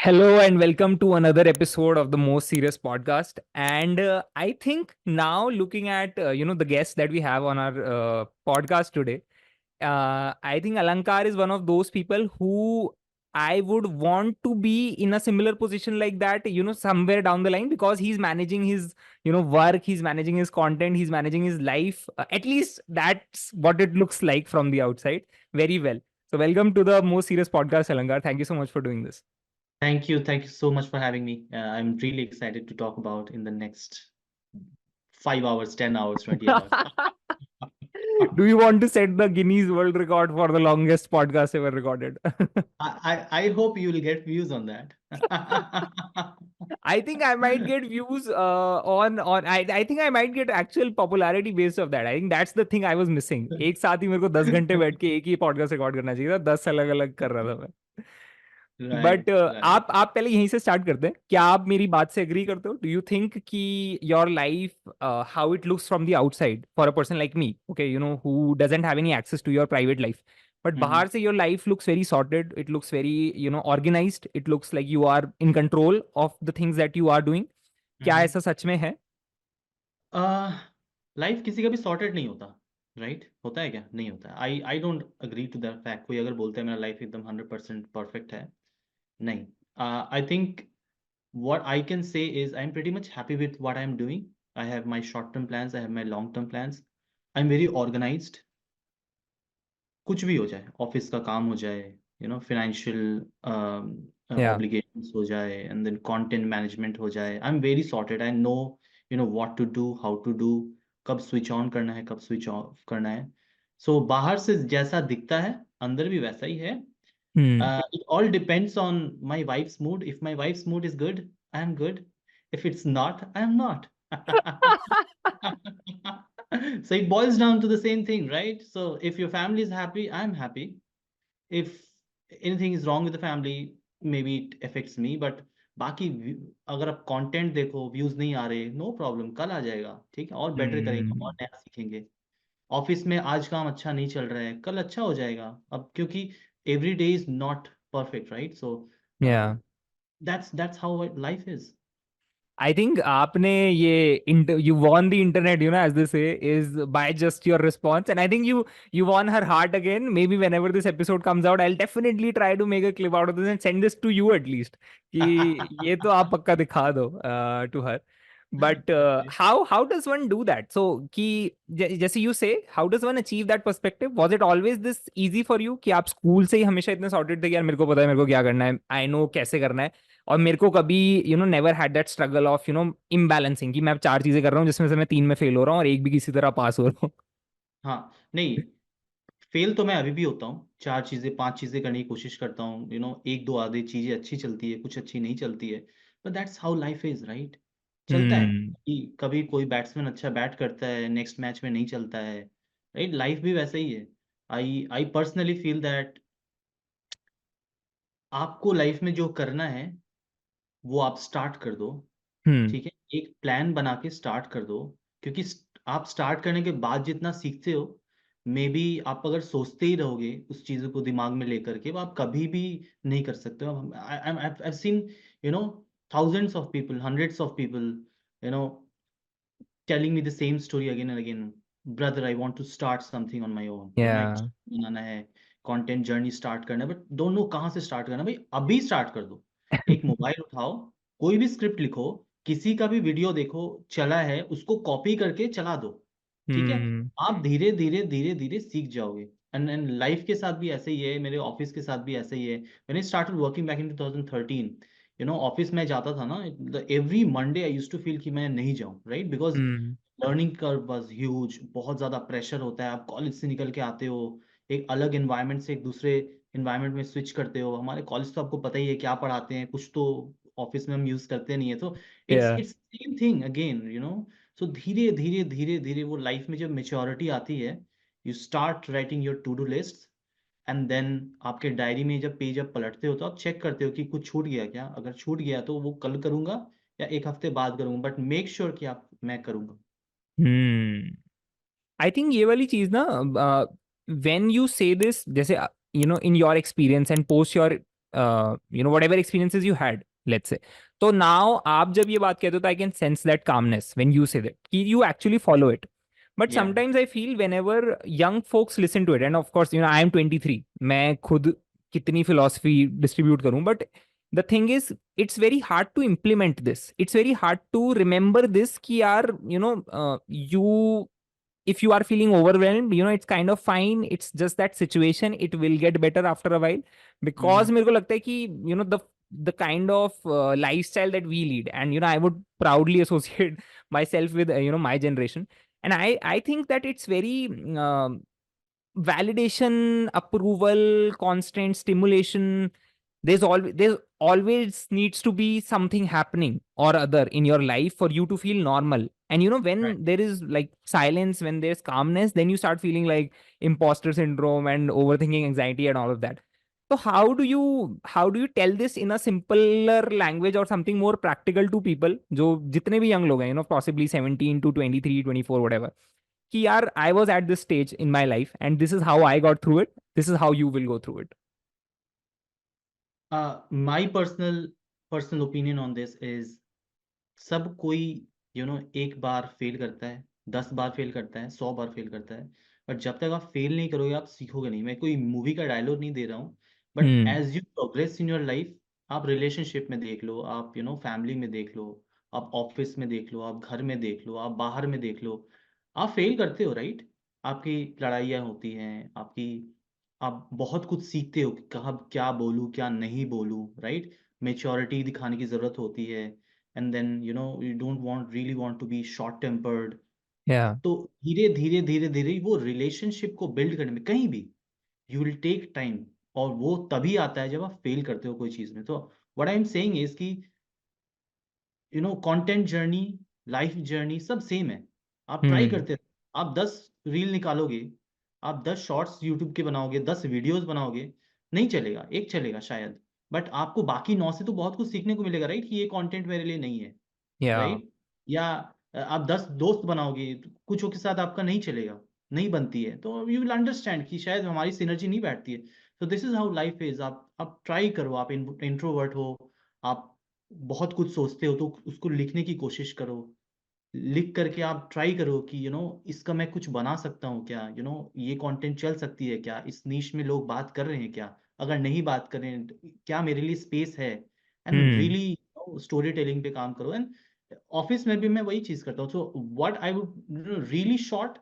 Hello and welcome to another episode of the Most Serious Podcast. And I think now looking at the guests that we have on our podcast today, I think Alankar is one of those people who I would want to be in a similar position like that, somewhere down the line, because he's managing his work, he's managing his content, he's managing his life. At least that's what it looks like from the outside, very well. So welcome to the Most Serious Podcast, Alankar. Thank you so much for doing this. Thank you. Thank you so much for having me. I'm really excited to talk about in the next 5 hours, 10 hours, 20 hours. Do you want to set the Guinness World Record for the longest podcast ever recorded? I hope you will get views on that. I think I might get views on I think I might get actual popularity based of that. I think that's the thing I was missing. एक साथ ही मेरे को 10 घंटे बैठ के एक ही podcast record करना चाहिए था, 10 अलग अलग कर रहा था मैं. But Right, right. आप पहले यहीं से स्टार्ट करते हैं. क्या आप मेरी बात से एग्री करते हो? डू यू थिंक कि your life how it looks from the outside for a person like me, okay, who doesn't have any access to your private life, but Mhm, बाहर से your life looks very sorted, it looks very organised, it looks like you are in control of the things that you are doing. क्या mhm. ऐसा सच में है? Life किसी का भी sorted नहीं होता, राइट? होता है क्या? नहीं होता। I don't agree to that fact. कोई अगर बोलता है मेरा लाइफ एकदम 100% परफेक्ट है, नहीं। I think what I can say is I'm pretty much happy with what I'm doing. I have my short-term plans, I have my long-term plans. I'm very organized. कुछ भी हो जाए, ऑफिस का काम हो जाए, फाइनेंशियल या. ऑब्लिगेशंस हो जाए, एंड देन कंटेंट मैनेजमेंट हो जाए। I am very sorted. I know what to do, how to do, कब स्विच ऑन करना है, कब स्विच ऑफ करना है। सो बाहर से जैसा दिखता है, अंदर भी वैसा ही है। हम्म. It all depends on my wife's mood. If my wife's mood is good, I am good. If it's not, I am not. So it boils down to the same thing, right? So if your family is happy, I'm happy. If anything is wrong with the family, maybe it affects me. But बाकी अगर आप content देखो, views नहीं आ रहे, no problem, कल आ जाएगा, ठीक है, और बेटर करेंगे और हम्म. नया सीखेंगे। ऑफिस में आज काम अच्छा नहीं चल रहा है, कल अच्छा हो जाएगा। अब क्योंकि every day is not perfect, right? So yeah. That's how life is. I think आपने ये you won the internet, as they say, is by just your response, and I think you won her heart again. Maybe whenever this episode comes out, I'll definitely try to make a clip out of this and send this to you at least. कि ये तो आप पक्का दिखा दो to her. But how does one do that? So कि जैसे you say, how does one achieve that perspective? Was it always this easy for you कि आप स्कूल से ही हमेशा इतने sorted थे कि यार मेरे को पता है मेरे को क्या करना है, I know कैसे करना है, और मेरे को कभी never had that struggle of imbalancing कि मैं चार चीजें कर रहा हूँ जिसमें से मैं तीन में फेल हो रहा हूँ और एक भी किसी तरह पास हो रहा हूँ? हाँ, नहीं, फेल तो मैं अभी भी होता हूँ। चार चीजें, पांच चीजें करने की कोशिश करता हूँ, एक दो आधे चीजें अच्छी चलती है, कुछ अच्छी नहीं चलती है। But that's how life is, right? चलता है हम्म. कि कभी कोई बैट्समैन अच्छा बैट करता है, नेक्स्ट मैच में नहीं चलता है, राइट? लाइफ भी वैसा ही है। आई पर्सनली फील दैट आपको लाइफ में जो करना है वो आप स्टार्ट कर दो, हम्म. ठीक है? एक प्लान बना के स्टार्ट कर दो। क्योंकि आप स्टार्ट करने के बाद जितना सीखते हो, मे बी आप अगर सोचते ही रहोगे उस चीज़ को दिमाग में लेकर के, वो आप कभी भी नहीं कर सकते हो। I've seen, you know, thousands of people, hundreds of people, you know, telling me the same story again and again. Brother, I want to start something on my own, एक या. channel बनाना है, कंटेंट जर्नी स्टार्ट करना है, but don't know कहाँ से start करना है। भाई अभी स्टार्ट कर दो। एक मोबाइल उठाओ, कोई भी स्क्रिप्ट लिखो, किसी का भी वीडियो देखो चला है, उसको कॉपी करके चला दो, ठीक है? हम्म. आप धीरे धीरे धीरे धीरे सीख जाओगे। एंड लाइफ के साथ भी ऐसे ही है, मेरे ऑफिस के साथ भी ऐसे ही है। मैंने started working back in 2013, office में जाता था ना, every Monday I used to feel कि मैं नहीं जाऊं, right? Because hmm. Learning curve was huge, बहुत ज़्यादा प्रेशर होता है। आप कॉलेज से निकल के आते हो, एक अलग एनवायरनमेंट से एक दूसरे एनवायरनमेंट में स्विच करते हो। हमारे कॉलेज तो आपको पता ही है क्या पढ़ाते हैं, कुछ तो ऑफिस में हम यूज़ करते नहीं है। तो इट्स या. इट्स सेम थिंग अगेन, सो धीरे धीरे धीरे धीरे वो लाइफ में जब मेच्योरिटी आती है, you start writing your to do list, and then आपके डायरी में जब पेज आप पलटते हो तो आप चेक करते हो कि कुछ छूट गया क्या। अगर छूट गया तो वो कल करूंगा या एक हफ्ते बाद करूंगा, बट मेक श्योर कि आप मैं करूंगा। हम्म. आई थिंक ये वाली चीज ना, व्हेन यू से दिस, जैसे in your experience and post your whatever experiences you had, let's say. तो now आप जब ये बात कहते हो तो I can sense that calmness when you say that कि you actually follow it. But Yeah. sometimes I feel whenever young folks listen to it, and of course, I am 23, मैं खुद कितनी philosophy distribute करूं, but the thing is, it's very hard to implement this. It's very hard to remember this कि यार, you if you are feeling overwhelmed, it's kind of fine. It's just that situation. It will get better after a while. Because Mm-hmm. मेरे को लगता है कि the kind of lifestyle that we lead, and I would proudly associate myself with my generation, and I think that it's very validation, approval, constant stimulation. There's always needs to be something happening or other in your life for you to feel normal. And Right. when there is like silence, when there's calmness, then you start feeling like imposter syndrome and overthinking anxiety and all of that. So how do you tell this in a simpler language or something more practical to people जो जितने भी young लोग हैं, possibly 17 to 23, 24, whatever, कि यार I was at this stage in my life and this is how I got through it. This is how you will go through it. My personal opinion on this is, सब कोई एक बार fail करता है, 10 बार fail करता है, 100 बार fail करता है, but जब तक आप फेल नहीं करोगे आप सीखोगे नहीं। मैं कोई मूवी का डायलॉग नहीं दे रहा हूँ, but Hmm. As you progress in your life, आप रिलेशनशिप में देख लो, आप फैमिली में देख लो, आप ऑफिस में देख लो, आप घर में देख लो, आप बाहर में देख लो, आप फेल करते हो, राइट? आपकी लड़ाइयाँ होती हैं, आपकी आप बहुत कुछ सीखते हो कि कहाँ क्या बोलूँ क्या नहीं बोलूँ, राइट? मेच्योरिटी दिखाने की ज़रूरत होती है, and then you don't want really want to be short tempered. Yeah. तो धीरे धीरे धीरे धीरे वो रिलेशनशिप को बिल्ड करने में कहीं भी यू विल टेक टाइम, और वो तभी आता है जब आप फेल करते हो कोई चीज़ में। तो what I am saying is कि कंटेंट जर्नी, लाइफ जर्नी सब सेम है। आप ट्राई Hmm. करते रहो, आप 10 रील निकालोगे, आप 10 शॉर्ट्स यूट्यूब के बनाओगे, 10 वीडियोस बनाओगे, नहीं चलेगा, एक चलेगा शायद, बट आपको बाकी 9 से तो बहुत कुछ सीखने को मिलेगा, राइट? कि ये कंटेंट मेरे लिए नहीं है, Yeah. राइट? या आप 10 दोस्त बनाओगे तो कुछ के साथ आपका नहीं चलेगा, नहीं बनती है, तो यू विल अंडरस्टैंड कि शायद हमारी सिनर्जी नहीं बैठती है। तो this is how life is. आप ट्राई करो, आप इंट्रोवर्ट हो, आप बहुत कुछ सोचते हो, तो उसको लिखने की कोशिश करो। लिख करके आप ट्राई करो कि इसका मैं कुछ बना सकता हूँ क्या, ये कंटेंट चल सकती है क्या, इस नीश में लोग बात कर रहे हैं क्या, अगर नहीं बात कर रहे हैं क्या मेरे लिए स्पेस है, and Hmm. Really story telling पे काम करो। एंड ऑफिस में भी मैं वही चीज करता हूँ। So what I would really short,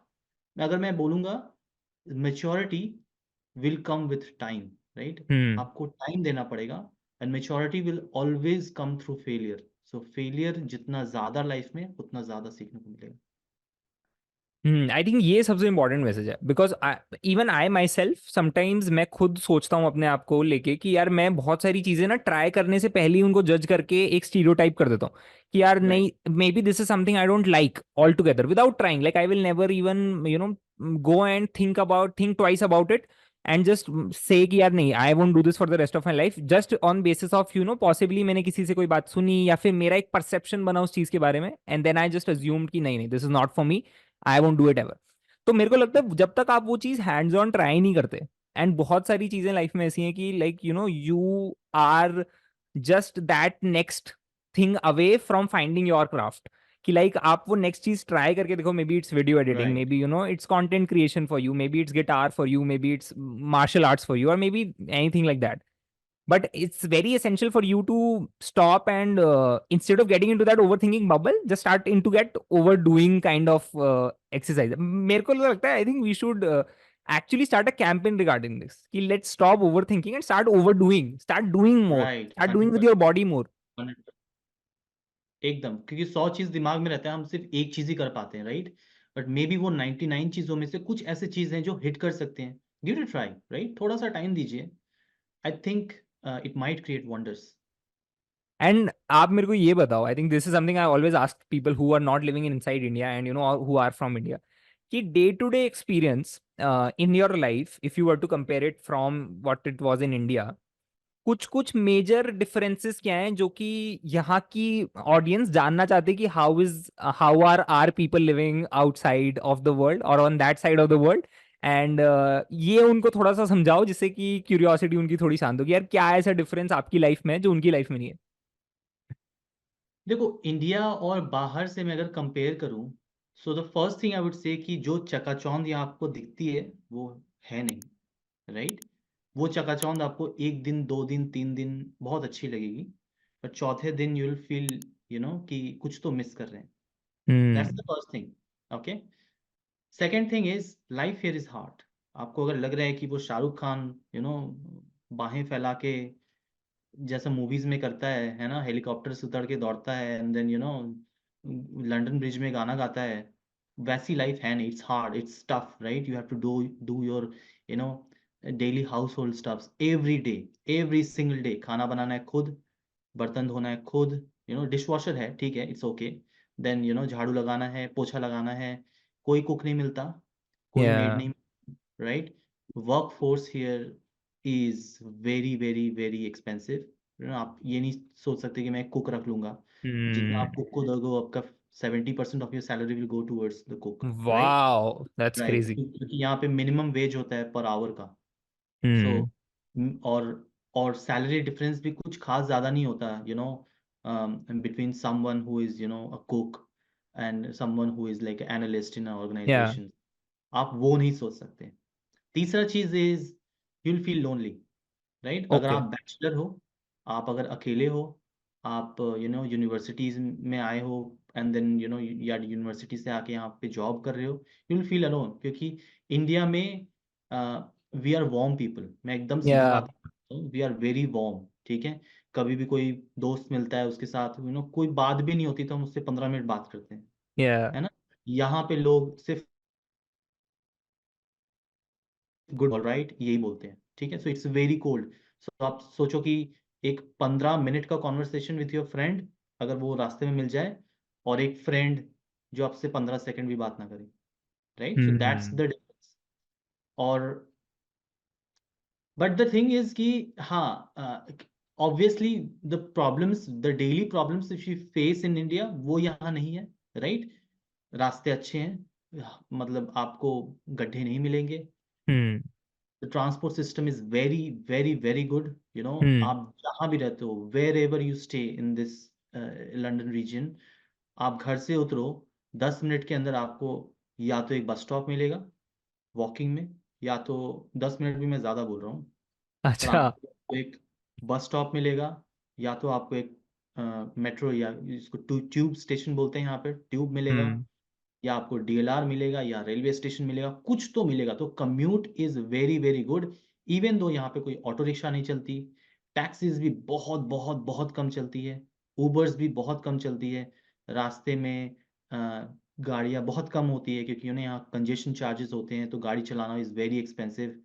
अगर मैं बोलूंगा, maturity will come with time, right? Hmm. आपको टाइम देना पड़ेगा, and maturity will always come through failure. So failure जितना ज्यादा लाइफ में, उतना ज्यादा सीखने को मिलेगा। आई थिंक ये सबसे इंपॉर्टेंट मैसेज है because even I my self sometimes मैं खुद सोचता हूँ अपने आप को लेके कि यार मैं बहुत सारी चीजें ना ट्राई करने से पहले ही उनको जज करके एक स्टीरियोटाइप कर देता हूँ कि यार राइट। नहीं, may be this is something I don't like all together without trying, like I will never even go and think twice about it and just say कि यार नहीं, आई won't do this for the rest of my life, just on basis of possibly मैंने किसी से कोई बात सुनी या फिर मेरा एक परसेप्शन बना उस चीज के बारे में, and then I just assumed कि नहीं नहीं, this is not for me, I won't do it ever. तो मेरे को लगता है जब तक आप वो चीज हैंड्स ऑन ट्राई नहीं करते, एंड बहुत सारी चीजें लाइफ में ऐसी हैं कि like you are just that next thing away from finding your craft, कि लाइक आप वो नेक्स्ट चीज ट्राई करके देखो, maybe it's video editing, may right. Be it's content creation for you, maybe it's guitar for you, maybe it's martial arts for you, और maybe anything like that. But it's very essential for you to stop and instead of getting into that overthinking bubble, just start into get overdoing kind of exercise. मेरे को लगता है I think we should actually start a campaign regarding this कि let's stop overthinking and start overdoing, start doing more, right. start doing with 100%। your body more. 100%। एकदम, क्योंकि 100 चीज दिमाग में रहता है, हम सिर्फ एक चीज ही कर पाते हैं, राइट? बट मे बी वो 99 चीजों में से कुछ ऐसे चीज हैं जो हिट कर सकते हैं। Give it try, right? थोड़ा सा टाइम दीजिए। I think it might create wonders. And आप मेरे को ये बताओ, I think this is something I always ask people who are not living inside India and who are from India, कि day to day experience in your life, if you were to compare it from what it was in India, कुछ कुछ major differences क्या हैं जो कि यहाँ की audience जानना चाहते हैं कि how are are people living outside of the world और on that side of the world, and ये उनको थोड़ा सा समझाओ जिससे कि क्यूरियोसिटी उनकी थोड़ी शांत होगी, यार क्या ऐसा डिफरेंस आपकी लाइफ में है जो उनकी लाइफ में नहीं है। देखो, इंडिया और बाहर से मैं अगर कंपेयर करूं, so the first thing I would say कि जो चकाचौंध यहाँ आपको दिखती है वो है नहीं, राइट। वो चकाचौंध आपको एक दिन, दो दिन, तीन दिन बहुत अच्छी लगेगी, पर चौथे दिन यू विल फील कि कुछ तो मिस कर रहे हैं। That's hmm. The first thing. Okay. Second thing is life here is hard. आपको अगर लग रहा है कि वो शाहरुख खान बाहें फैला के जैसा मूवीज में करता है ना, हेलीकॉप्टर से उतर के दौड़ता है एंड देन लंदन ब्रिज में गाना गाता है, वैसी लाइफ है नहीं। It's hard, it's tough, right. You have to do do your you know daily household stuffs every day, every single day. खाना बनाना है खुद, बर्तन धोना है खुद, डिश वॉशर है, ठीक है, इट्स ओके। देन झाड़ू लगाना है, पोछा लगाना है। कोई कुक नहीं मिलता, कोई मेड या। नहीं, right. Work force here is very very very expensive. आप ये नहीं सोच सकते कि मैं एक कुक रख लूंगा। जितना आप हम्म। कुक को दोगे आपका 70% of your salary will go towards the cook, right. Wow that's right, crazy. क्योंकि यहाँ पे मिनिमम वेज होता है पर आवर का। सो हम्म। और सैलरी डिफरेंस भी कुछ खास ज़्यादा नहीं होता, between someone who is a cook and someone who is like analyst in a या। ऑर्गेनाइजेशन। आप वो नहीं सोच सकते। तीसरा चीज़ is you will feel lonely, right. अगर ओके। आप बैचलर हो, आप अगर अकेले हो, आप यूनिवर्सिटीज में आए हो एंड देन या यूनिवर्सिटी से आके यहाँ पे जॉब कर रहे हो, यू विल फील अलोन। क्योंकि इंडिया में वी आर वार्म पीपल। मैं एकदम सीधी या। बात हूँ, वी आर वेरी वार्म, ठीक है। कभी भी कोई दोस्त मिलता है उसके साथ कोई बात भी नहीं होती तो हम उससे 15 मिनट बात करते हैं, या। है ना। यहाँ पे लोग सिर्फ गुड ऑल राइट यही बोलते हैं, ठीक है। So it's very cold. So आप सोचो कि एक 15 मिनट का कॉन्वर्सेशन विथ योर फ्रेंड अगर वो रास्ते में मिल जाए, और एक फ्रेंड जो आपसे 15 सेकंड भी बात ना करे, right. So that's the hmm. Difference. और बट द थिंग इज कि हाँ, obviously the problems, the daily problems if you face in India वो यहाँ नहीं है, राइट। रास्ते अच्छे हैं, मतलब आपको गड्ढे नहीं मिलेंगे। Hmm. The transport system is very very very good. Hmm. आप जहाँ भी रहते हो, wherever you stay in this London region, आप घर से उतरो, 10 मिनट के अंदर आपको या तो एक बस स्टॉप मिलेगा वॉकिंग में, या तो 10 मिनट भी मैं ज़्यादा बोल रहा हूँ, पर अच्छा। आपको एक बस स्टॉप मिलेगा, या तो आपको एक मेट्रो या इसको ट्यूब स्टेशन बोलते हैं यहाँ पे, ट्यूब मिलेगा, हम्म। या आपको डीएलआर मिलेगा या रेलवे स्टेशन मिलेगा, कुछ तो मिलेगा। तो commute is very very good. Even though यहाँ पे कोई ऑटो रिक्शा नहीं चलती, टैक्सीज भी बहुत बहुत बहुत कम चलती है, उबर्स भी बहुत कम चलती है, रास्ते में गाड़ियाँ बहुत कम होती है क्योंकि यहाँ कंजेशन चार्जेस होते हैं, तो गाड़ी चलाना is very expensive.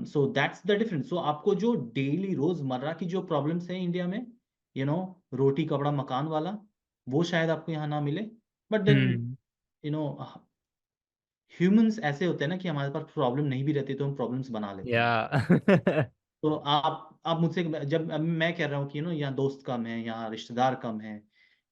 So that's the difference. So आपको जो डेली रोजमर्रा की जो प्रॉब्लम्स हैं इंडिया में, रोटी कपड़ा मकान वाला, वो शायद आपको यहाँ ना मिले। But then hmm. You know humans ऐसे होते हैं ना कि हमारे पास प्रॉब्लम नहीं भी रहती तो हम प्रॉब्लम्स बना लेते या। हैं। तो आप मुझसे, जब अब मैं कह रहा हूँ कि यहाँ दोस्त कम है, यहाँ रिश्तेदार कम है,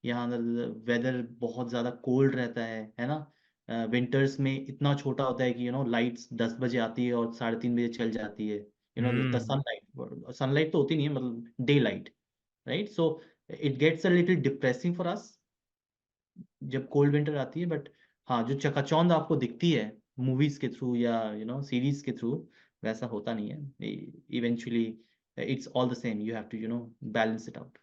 यहाँ वेदर बहुत ज़्यादा कोल्ड रहता है ना। विंटर्स में इतना छोटा होता है कि लाइट्स 10 बजे आती है और 3:30 बजे चल जाती है। The hmm. सनलाइट, सनलाइट तो होती नहीं है, मतलब daylight, right. So it gets a little depressing for us जब कोल्ड विंटर आती है। बट हाँ, जो चकाचौंध आपको दिखती है मूवीज के थ्रू या सीरीज के थ्रू, वैसा होता नहीं है। Eventually it's all the same, you have to balance it out.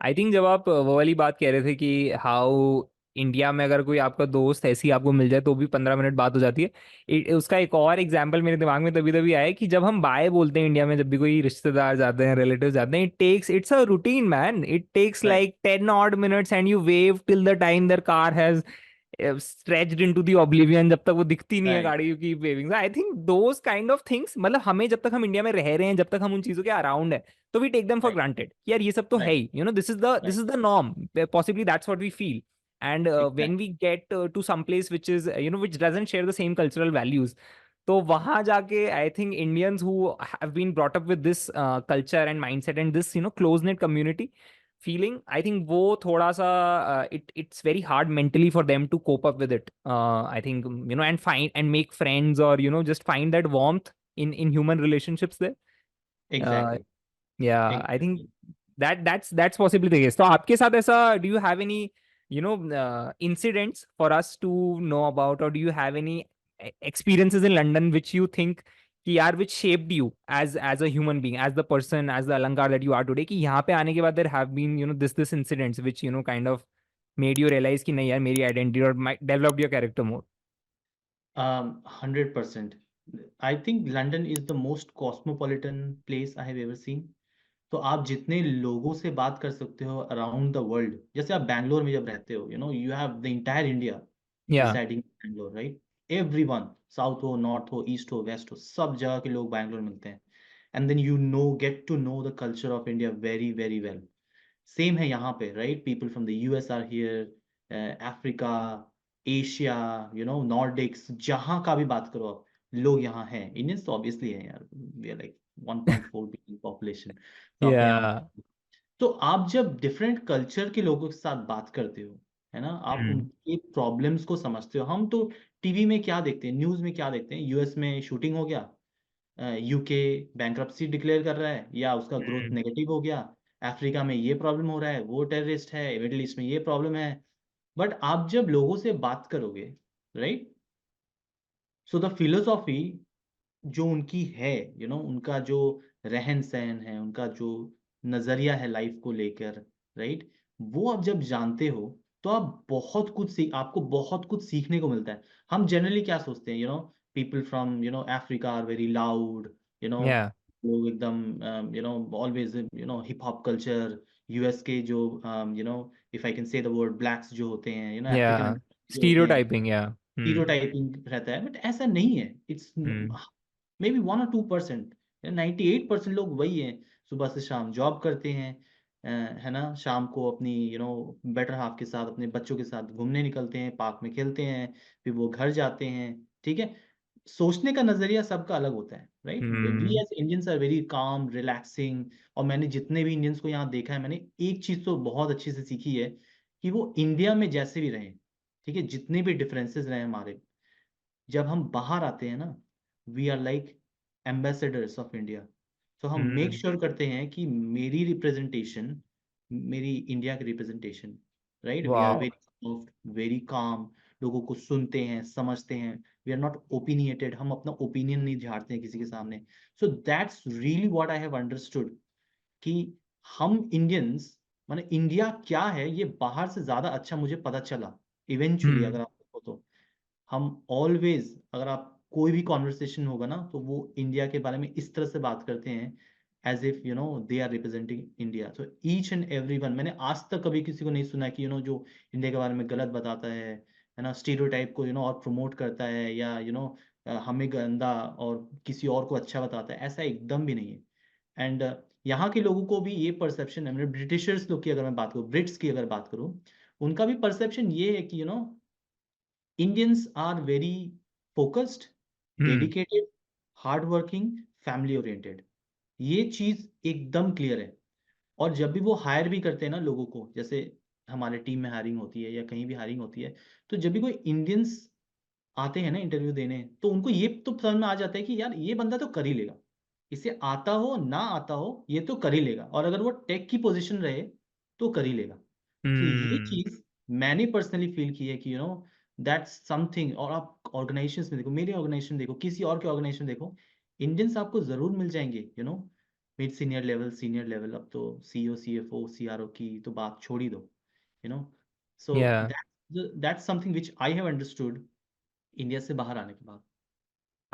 I think जब आप वो वाली बात कह रहे थे कि हाउ इंडिया में अगर कोई आपका दोस्त ऐसी आपको मिल जाए तो भी 15 मिनट बात हो जाती है, उसका एक और एग्जाम्पल मेरे दिमाग में तभी तभी आया कि जब हम बाय बोलते हैं इंडिया में, जब भी कोई रिश्तेदार जाते हैं, रिलेटिव जाते हैं, it's a routine man, it takes right, like 10 odd minutes and you wave till the time their car has stretched into the oblivion, जब तक वो दिखती नहीं है राइट, गाड़ी की waving. I think those kind of things, मतलब हमें जब तक हम इंडिया में रह रहे हैं, जब तक हम उन चीजों के अराउंड है, तो we take them for right, granted यार ये सब तो है राइट, ही, this right, is the norm, possibly that's what we feel. And when we exactly, get to some place which is which doesn't share the same cultural values, तो वहां जाके I think Indians who have been brought up with this culture and mindset and this close knit community feeling, I think वो थोड़ा सा it's very hard mentally for them to cope up with it. I think, and find and make friends, or just find that warmth in human relationships there. Uh, exactly yeah, I think exactly that's possibly the case. तो आपके साथ ऐसा, do you have any incidents for us to know about, or do you have any experiences in London which you think कि यार which shaped you as a human being, as the person, as the Alankar that you are today, कि यहाँ पे आने के बाद there have been this incidents which kind of made you realize कि नहीं यार मेरी identity, or might developed your character more. 100%. I think London is the most cosmopolitan place I have ever seen. तो आप जितने लोगों से बात कर सकते हो अराउंड द वर्ल्ड, जैसे आप बैंगलोर में जब रहते हो, you have the entire India Yeah. Residing in Bangalore, right? Everyone, south हो, नॉर्थ हो, ईस्ट हो, वेस्ट हो, सब जगह के लोग बैंगलोर मिलते हैं. And then get to know the culture of India very very well. Same है यहाँ पे, right? People from the US are here, Africa, Asia, Nordics, जहाँ का भी बात करो आप, लोग यहाँ हैं. इंडियंस तो ऑब्वियसली है यार, we are like 1.4 billion population. तो आप यहाँ, Yeah. तो आप जब डिफरेंट कल्चर के लोगों के साथ बात करते हो, है ना, आप Hmm. उनके प्रॉब्लम्स को समझते हो. हम तो टीवी में क्या देखते हैं, न्यूज़ में क्या देखते हैं, यूएस में शूटिंग हो गया, यूके बैंक्रप्सी डिक्लेयर कर रहा है या उसका ग्रोथ Hmm. नेगेटिव हो गया, अफ्रीका में ये प्रॉब्लम हो रहा है, वो टेररिस्ट है, मिडिल ईस्ट में ये प्रॉब्लम है. बट आप जब लोगों से बात करोगे, राइट, सो द फिलोसॉफी जो उनकी है, उनका जो रहन सहन है, उनका जो नजरिया है लाइफ को लेकर, राइट, वो आप जब जानते हो तो आप आपको बहुत कुछ सीखने को मिलता है. हम जनरली क्या सोचते हैं, people from Africa are very loud, Yeah. लोग एकदम always hip hop culture. US के जो if I can say the word blacks जो होते हैं, अफ्रीकन Yeah. जो होते हैं, Stereotyping, yeah. Hmm. स्टीरियोटाइपिंग रहता है. बट ऐसा नहीं है. It's Hmm. May be 1 or 2%. 98% लोग वही हैं, सुबह से शाम जॉब करते हैं, है ना, शाम को अपनी बेटर हाफ के साथ, अपने बच्चों के साथ घूमने निकलते हैं, पार्क में खेलते हैं, फिर वो घर जाते हैं. ठीक है, सोचने का नजरिया सबका अलग होता है, right? We Hmm. As Indians are very calm, relaxing. और मैंने जितने भी इंडियंस को यहाँ देखा है, मैंने एक चीज तो बहुत अच्छे से सीखी है कि वो इंडिया में जैसे भी रहें, ठीक है, जितने भी डिफरेंसेस रहे हमारे, जब हम बाहर आते हैं ना, we are like ambassadors of India. तो हम मेक Hmm. श्योर करते हैं कि मेरी रिप्रेजेंटेशन, मेरी इंडिया की representation, right, we are Wow. Very soft, very calm, लोगों को सुनते हैं, समझते हैं. वी आर नॉट ओपिनिएटेड, हम अपना ओपिनियन नहीं झाड़ते हैं किसी के सामने. So that's really what I have understood, कि हम इंडियंस, माने इंडिया क्या है, ये बाहर से ज्यादा अच्छा मुझे पता चला इवेंचुअली. Hmm. अगर आप देखो तो हम ऑलवेज, अगर आप कोई भी कॉन्वर्सेशन होगा ना, तो वो इंडिया के बारे में इस तरह से बात करते हैं, as if they are representing India. तो ईच एंड एवरी वन, मैंने आज तक कभी किसी को नहीं सुना कि जो इंडिया के बारे में गलत बताता है ना, स्टीरियोटाइप को और प्रमोट करता है, या हमें गंदा और किसी और को अच्छा बताता है, ऐसा एकदम भी नहीं है. एंड यहाँ के लोगों को भी ये परसेप्शन है, मैंने ब्रिटिशर्स लोग की अगर मैं बात करूँ, ब्रिट्स की अगर बात करूँ, उनका भी परसेप्शन ये है कि Indians are very focused, Hmm. dedicated, hardworking, family oriented. ये चीज एकदम क्लियर है. और जब भी वो हायर भी करते हैं ना लोगों को, जैसे हमारे टीम में हायरिंग होती है या कहीं भी हायरिंग होती है, तो जब भी कोई इंडियंस आते हैं ना इंटरव्यू देने, तो उनको ये तो समझ में आ जाता है कि यार ये बंदा तो कर ही लेगा, इसे आता हो ना आता हो ये तो कर ही लेगा, और अगर वो टेक की पोजीशन रहे तो कर ही लेगा. तो ये Hmm. चीज मैंने पर्सनली फील की है कि दैट्स समथिंग. और आप ऑर्गेनाइजेशन में देखो, मेरी ऑर्गेनाइजेशन देखो, किसी और के ऑर्गेनाइजेशन देखो, इंडियंस आपको जरूर मिल जाएंगे, mid senior level, senior level, अब तो सीईओ, सीएफओ, सीआरओ की तो बात छोड़ ही दो. You know so Yeah. That's something which I have understood India से बाहर आने के बाद.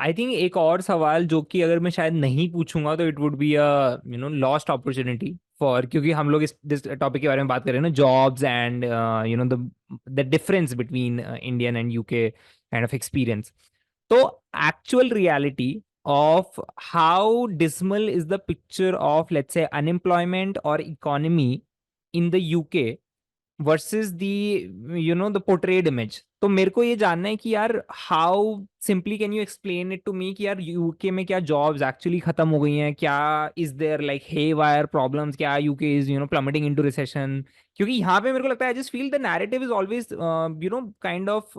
आई थिंक एक और सवाल जो कि अगर मैं शायद नहीं पूछूंगा तो it would be a lost opportunity for, क्योंकि हम लोग इस टॉपिक के बारे में बात कर रहे हैं ना, jobs and the difference between Indian and UK kind of experience. तो actual reality of how dismal is the picture of, let's say, unemployment or economy in the UK versus the the portrayed image. तो मेरे को ये जानना है कि यार how simply can you explain it to me कि यार यूके में क्या जॉब्स एक्चुअली खत्म हो गई हैं, क्या is there like haywire problems, क्या UK is plummeting into recession? क्योंकि यहाँ पे मेरे को लगता है I just feel the narrative is always kind of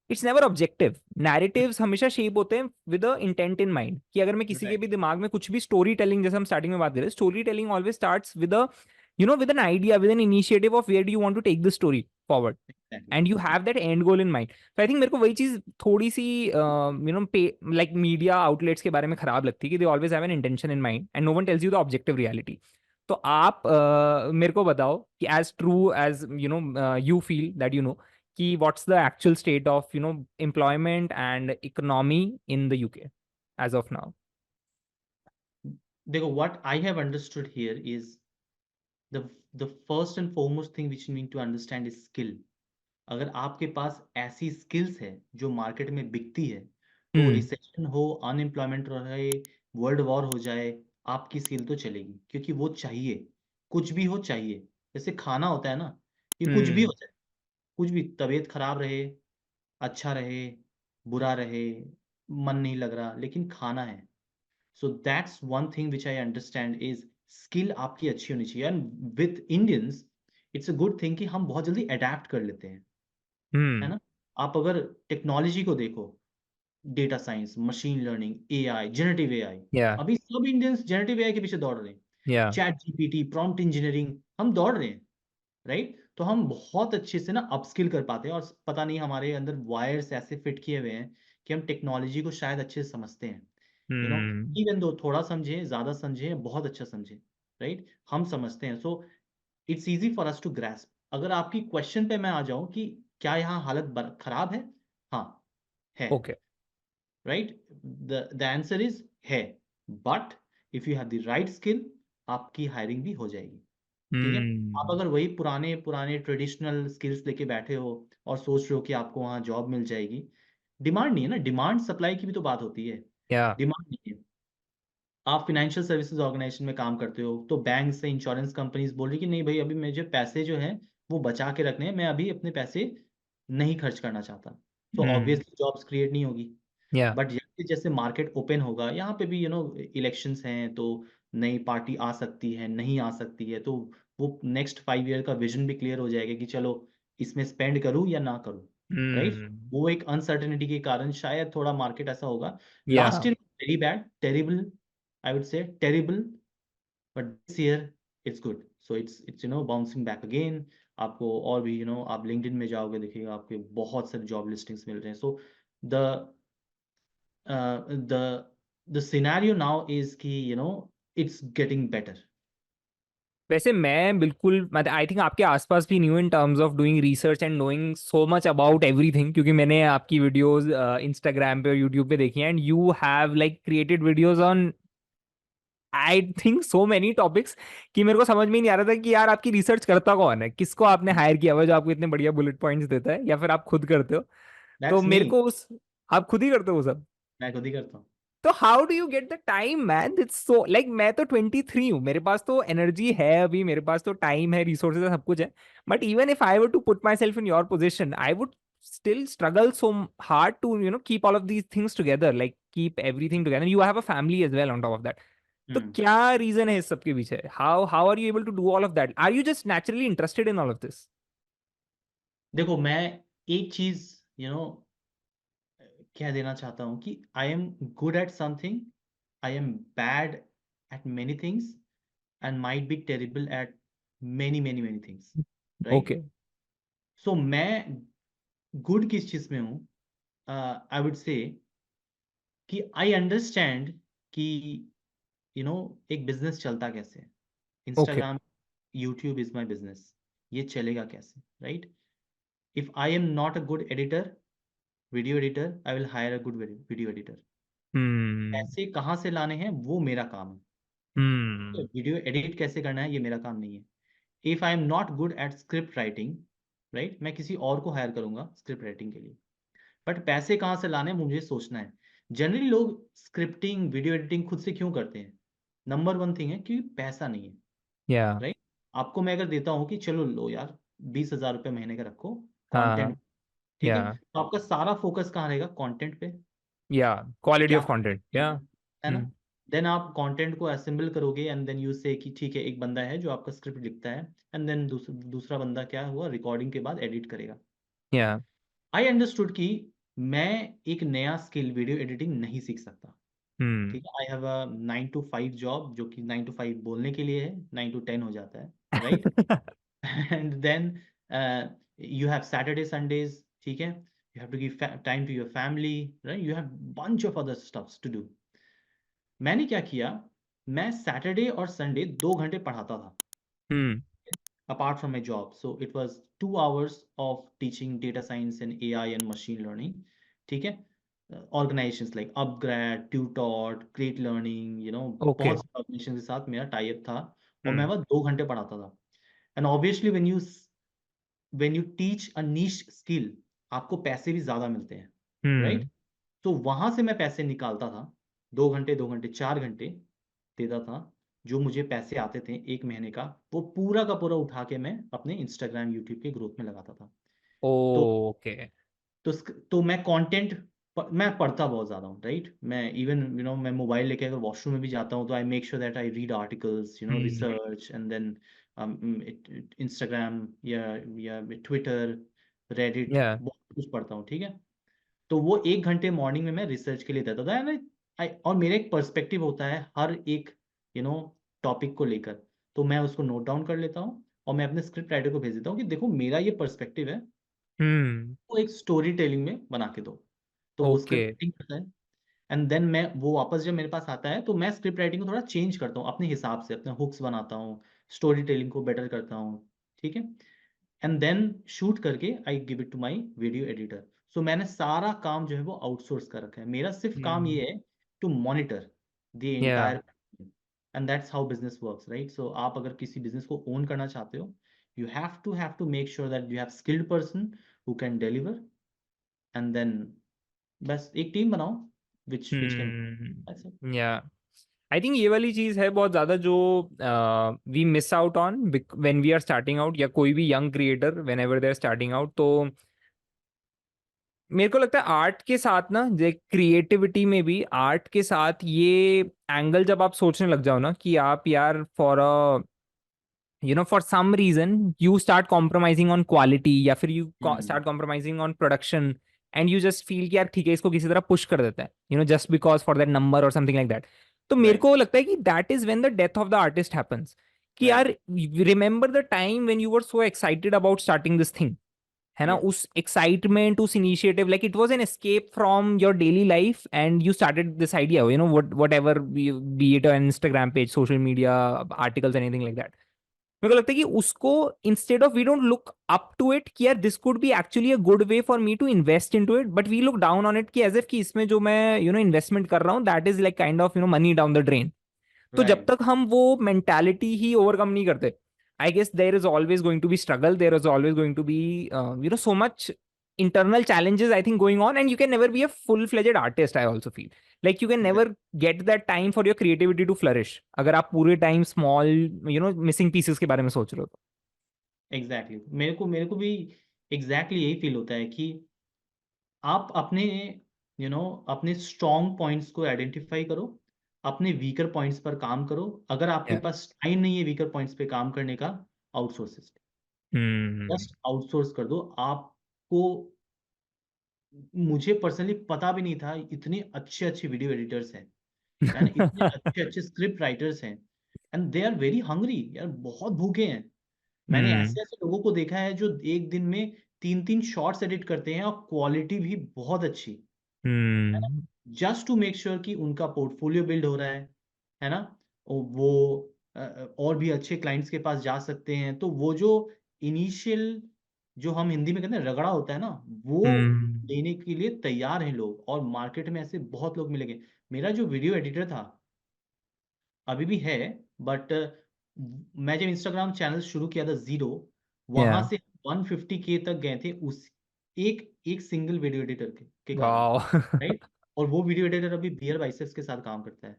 it's never objective. Narratives हमेशा शेप होते हैं with a intent in mind, कि अगर मैं किसी के राइट, भी दिमाग में कुछ भी स्टोरी टेलिंग, जैसे हम स्टार्टिंग में बात करें, story telling always starts with a with an idea, with an initiative of where do you want to take the story forward, exactly, and you have that end goal in mind. So I think मेरे को वही चीज थोड़ी सी पे like media outlets के बारे में खराब लगती है कि they always have an intention in mind and no one tells you the objective reality. तो आप मेरे को बताओ कि as true as you feel that कि what's the actual state of employment and economy in the UK as of now? देखो what I have understood here is the the first and foremost thing which you need to understand is skill. अगर आपके पास ऐसी skills है जो market में बिकती है, तो हम्म। रिसेशन हो, अनएम्प्लॉयमेंट रहे, वर्ल्ड वॉर हो जाए, आपकी स्किल तो चलेगी, क्योंकि वो चाहिए। कुछ भी हो चाहिए। जैसे खाना होता है ना, कि कुछ भी हम्म। हो जाए, कुछ भी, तबीयत खराब रहे, अच्छा रहे, बुरा रहे, मन नहीं लग रहा, लेकिन खाना है। So that's one thing which I understand is skill आपकी अच्छी होनी चाहिए। And with Indians it's a good thing कि हम बहुत जल्दी अडेप्ट कर लेते हैं, है हम्म। ना। आप अगर टेक्नोलॉजी को देखो, data science, machine learning, AI, generative AI, या अभी सब इंडियंस जेनरेटिव एआई के पीछे दौड़ रहे हैं। या चैट जीपीटी, प्रॉम्प्ट इंजीनियरिंग, हम दौड़ रहे हैं, राइट। तो हम बहुत अच्छे से ना अपस्किल कर पाते हैं, और पता नहीं हमारे अंदर वायर्स ऐसे फिट किए हुए हैं कि हम टेक्नोलॉजी को शायद अच्छे से समझते हैं। You know, hmm. Even though थोड़ा समझे, ज्यादा समझे, बहुत अच्छा समझे, राइट, हम समझते हैं। So it's easy for us to grasp. अगर आपकी क्वेश्चन पे मैं आ जाऊं कि क्या यहाँ हालत खराब है, हाँ है, okay. Right. The answer is है। But if you have the right skill, आपकी हायरिंग भी हो जाएगी। ठीक है। आप हम्म। अगर वही पुराने पुराने ट्रेडिशनल स्किल्स लेके बैठे हो और सोच रहे हो कि आपको वहाँ जॉब मिल जाएगी, डिमांड नहीं है ना, डिमांड सप्लाई की भी तो बात होती है। या डिमांड नहीं है। आप फाइनेंशियल सर्विसेज ऑर्गेनाइजेशन में काम करते हो, तो बैंक से इंश्योरेंस कंपनीज बोल रही कि नहीं भाई, अभी मुझे पैसे जो हैं वो बचा के रखने हैं, मैं अभी अपने पैसे नहीं खर्च करना चाहता। तो हम्म। ऑब्वियसली जॉब्स क्रिएट नहीं होगी। या बट जैसे जैसे मार्केट ओपन होगा, यहाँ पे भी इलेक्शंस हैं, तो नई पार्टी आ सकती है, नहीं आ सकती है, तो वो नेक्स्ट 5 ईयर का विजन भी क्लियर हो जाएगा कि चलो इसमें स्पेंड करूँ या ना करूँ, राइट। हम्म। वो एक अनसर्टेनिटी के कारण शायद थोड़ा मार्केट ऐसा होगा। या last year very bad, terrible, I would say terrible, but this year it's good. So it's bouncing back again. आपको और भी आप लिंक्डइन में जाओगे, देखिएगा आपके बहुत सारे जॉब लिस्टिंग्स मिल रहे हैं। So the the the scenario now is कि इट्स गेटिंग बेटर। वैसे मैं बिल्कुल, मतलब आई थिंक आपके आसपास भी new in terms of doing research and knowing so much about everything, क्योंकि मैंने आपकी वीडियोस इंस्टाग्राम पे और यूट्यूब पे देखी हैं, and you have like created videos on I think so many topics, कि मेरे को समझ में ही नहीं आ रहा था कि यार आपकी रिसर्च करता कौन है, किसको आपने हायर किया हुआ है जो आपको इतने बढ़िया बुलेट पॉइंट्स देता है, या फिर आप खुद करते हो? तो दैट्स मी। मेरे को उस आप खुद ही करते हो वो सब? मैं खुद ही करता हूँ। तो how do you get the time man? It's so like मैं तो 23 हूँ, मेरे पास तो एनर्जी है अभी, मेरे पास तो टाइम है, रिसोर्सेज है, सब कुछ है। But even if I were to put myself in your position, I would still struggle so hard to keep all of these things together, like keep everything together. You have a family as well on top of that. तो हम्म। क्या reason है इस सब के पीछे? how are you able to do all of that? Are you just naturally interested in all of this? देखो, मैं एक चीज कह देना चाहता हूँ कि I am good at something, I am bad at many things, and might be terrible eight many many many things, right. Okay. सो मैं गुड किस चीज में हूँ, आई वुड से कि आई अंडरस्टैंड कि एक बिजनेस चलता कैसे है। Okay. Instagram, YouTube is my business, ये चलेगा कैसे, right. If I am not a good editor, video editor, I will hire a good video editor. Hmm. पैसे कहाँ से लाने हैं वो मेरा काम है। Hmm. वीडियो एडिट कैसे करना है ये मेरा काम नहीं है। If I am not good at script writing, right, मैं किसी और को हायर करूंगा स्क्रिप्ट राइटिंग के लिए। बट पैसे कहाँ से लाने हैं मुझे सोचना है। जनरली लोग स्क्रिप्टिंग, वीडियो एडिटिंग खुद से क्यों करते हैं? नंबर वन थिंग है, क्योंकि पैसा नहीं है, Yeah. राइट। आपको मैं अगर देता हूँ कि चलो लो यार, 20,000 रुपये महीने का रखो हाँ कंटेंट, हाँ ठीक है? या तो आपका सारा फोकस कहाँ रहेगा? कंटेंट पे, या क्वालिटी क्या ऑफ कंटेंट या है ना? देन आप कंटेंट को असेंबल करोगे एंड देन यू से कि ठीक है, एक बंदा है जो आपका स्क्रिप्ट लिखता है, एंड देन दूसरा बंदा क्या हुआ, रिकॉर्डिंग के बाद एडिट करेगा। या आई अंडरस्टूड कि मैं एक नया स्किल वीडियो एडिटिंग नहीं सीख सकता, ठीक है? I have a 9 to 5 job, जो कि 9 to 5 बोलने के लिए है, 9 to 10 हो जाता है, right? And then you have Saturday Sundays, ठीक है? You have to give time to your family, right? You have bunch of other stuffs to do. मैंने क्या किया, मैं सैटरडे और संडे 2 घंटे पढ़ाता था हम्म apart from my job. So it was 2 hours of teaching data science and AI and machine learning. ठीक है? Organizations like Upgrad, Tutor, Great Learning, okay बहुत सारे organizations के साथ मेरा टाई अप था, और मैं हम्म वह 2 घंटे पढ़ाता था। And obviously when you teach a niche skill, आपको पैसे भी ज़्यादा मिलते हैं, राइट? हम्म तो वहां से मैं पैसे निकालता था, 2 घंटे 2 घंटे 4 घंटे देता था, जो मुझे पैसे आते थे एक महीने का, वो पूरा का पूरा उठा के मैं अपने इंस्टाग्राम यूट्यूब के ग्रोथ में लगाता था। तो ओके तो मैं कंटेंट, मैं पढ़ता बहुत ज़्यादा हूँ, राइट? मैं इवन मैं मोबाइल लेके अगर वॉशरूम में भी जाता हूँ तो I make sure that I read articles, hmm research, and then Instagram या ट्विटर, रेडिट, या बहुत कुछ पढ़ता हूँ, ठीक है? तो वो 1 घंटे मॉर्निंग में मैं रिसर्च के लिए देता था, और मेरा एक पर्सपेक्टिव होता है हर एक यू नो टॉपिक को लेकर, तो मैं उसको नोट डाउन कर लेता हूँ और मैं अपने स्क्रिप्ट राइटर को भेज देता हूँ कि देखो मेरा ये पर्सपेक्टिव है, हम्म वो एक स्टोरी टेलिंग में बना के दो। तो वो ओके स्क्रिप्ट राइटिंग करता है, एंड देन मैं वो वापस जब मेरे पास आता है तो मैं स्क्रिप्ट राइटिंग को थोड़ा चेंज करता हूँ अपने हिसाब से, अपने हुक्स बनाता हूँ, स्टोरी टेलिंग को बेटर करता हूँ, ठीक है? एंड देन शूट करके I give it to my video editor. So मैंने सारा काम जो है वो आउटसोर्स कर रखा है, मेरा सिर्फ काम हम्म ये है टू मॉनिटर द या entire, and that's how business works, right? So आप अगर किसी बिजनेस को ओन करना चाहते हो, you have to make sure that you have skilled person who can deliver, and then बस एक टीम बनाओ विच कैन, या आई थिंक ये वाली चीज है बहुत ज्यादा जो we miss out on when we are starting out, या कोई भी young creator whenever they are starting out. तो मेरे को लगता है आर्ट के साथ ना, क्रिएटिविटी में भी आर्ट के साथ ये एंगल जब आप सोचने लग जाओ ना कि आप यार for a for some reason you start compromising on quality, या फिर you start compromising on production, and you just feel कि यार ठीक है इसको किसी तरह पुश कर देता है, just because for that number और समथिंग लाइक दैट। तो मेरे राइट को लगता है कि that is when the death of the artist happens. कि यार right remember the time when you were so excited about starting this thing, है ना? यस उस एक्साइटमेंट, उस initiative, like it was an escape from your daily life, and you started this idea, whatever, be it an Instagram page, social media, articles, anything like that. मेरे को लगता है कि उसको, instead of we don't look up to it कि यार this could be actually a good way for me to invest into it, but we look down on it कि as if कि इसमें जो मैं इन्वेस्टमेंट कर रहा हूँ that is like kind of money down the drain. तो जब राइट तक हम वो मेंटालिटी ही ओवरकम नहीं करते, I guess there is always going to be struggle, there is always going to be so much internal challenges I think going on, and you can never be a full-fledged artist, I also feel like you can never get that time for your creativity to flourish अगर आप पूरे time small missing pieces के बारे में सोच रहे हो तो। एग्जैक्टली मेरे को भी एग्जैक्टली यही फील होता है कि आप अपने अपने स्ट्रॉन्ग पॉइंट्स को आइडेंटिफाई करो, अपने वीकर पॉइंट्स पर काम करो। अगर आपके Yeah. पास टाइम नहीं है वीकर पॉइंट्स पे काम करने का, आउटसोर्स, हम्म जस्ट आउटसोर्स कर दो आपको। मुझे पर्सनली पता भी नहीं था इतने अच्छे अच्छे वीडियो एडिटर्स हैं, है ना? इतने अच्छे अच्छे स्क्रिप्ट राइटर्स हैं, and they are very hungry यार, बहुत भूखे हैं। मैंने हम्म ऐसे ऐसे लोगों को देखा है जो एक दिन में 3 3 शॉर्ट्स एडिट करते हैं और क्वालिटी भी बहुत अच्छी, है ना? हम्म जस्ट टू मेक श्योर कि उनका पोर्टफोलियो बिल्ड हो रहा है ना? और वो और भी अच्छे क्लाइंट्स के पास जा सकते हैं। तो वो जो इनिशियल, जो हम हिंदी में कहते हैं रगड़ा होता है ना, वो हम्म लेने के लिए तैयार हैं लोग, और मार्केट में ऐसे बहुत लोग मिलेंगे। मेरा जो वीडियो एडिटर था, अभी भी है, बट मैं जब इंस्टाग्राम चैनल शुरू किया था जीरो, वहां या से 150K तक गए थे उस एक एक सिंगल वीडियो एडिटर के कारण, वाओ राइट? और वो वीडियो एडिटर अभी बियर बाइसेप्स के साथ काम करता है।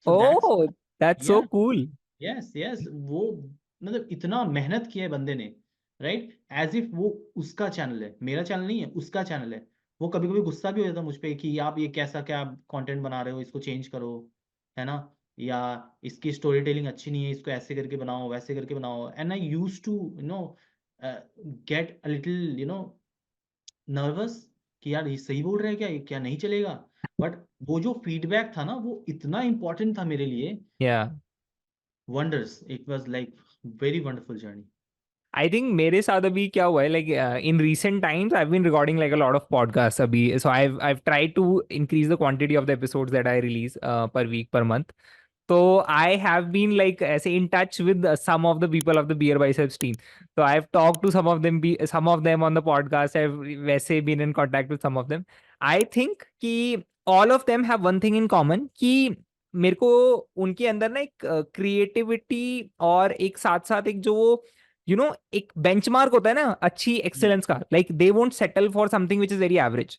So that's, oh that's so या कूल। यस यस, वो मतलब इतना मेहनत किया है बंदे ने, राइट, एज इफ वो उसका चैनल है, मेरा चैनल नहीं है, उसका चैनल है। वो कभी कभी गुस्सा भी हो जाता है मुझ पे कि आप ये कैसा क्या कंटेंट बना रहे हो, इसको चेंज करो, है ना, या इसकी स्टोरी टेलिंग अच्छी नहीं है, इसको ऐसे करके बनाओ, वैसे करके बनाओ। And I use to get a little nervous कि यार ये सही बोल रहे हैं क्या, ये क्या नहीं चलेगा। बट वो जो फीडबैक था ना, वो इतना इंपॉर्टेंट था मेरे लिए। Yeah wonders, it was like very wonderful journey. I think मेरे साथ अभी क्या हुआ है, like in recent times I been recording like a lot of podcast अभी, so I try to increase the quantity of the episodes that I release per week per month. So I have been like ऐसे in touch with some of the people of the Beer Biceps team. So I've talked to some of them on the podcast. I've वैसे been in contact with some of them. I think कि all of them have one thing in common कि मेरे को उनके अंदर ना एक creativity और एक साथ साथ एक जो एक बेंचमार्क होता है ना अच्छी एक्सेलेंस का, like they won't settle for something which is very average.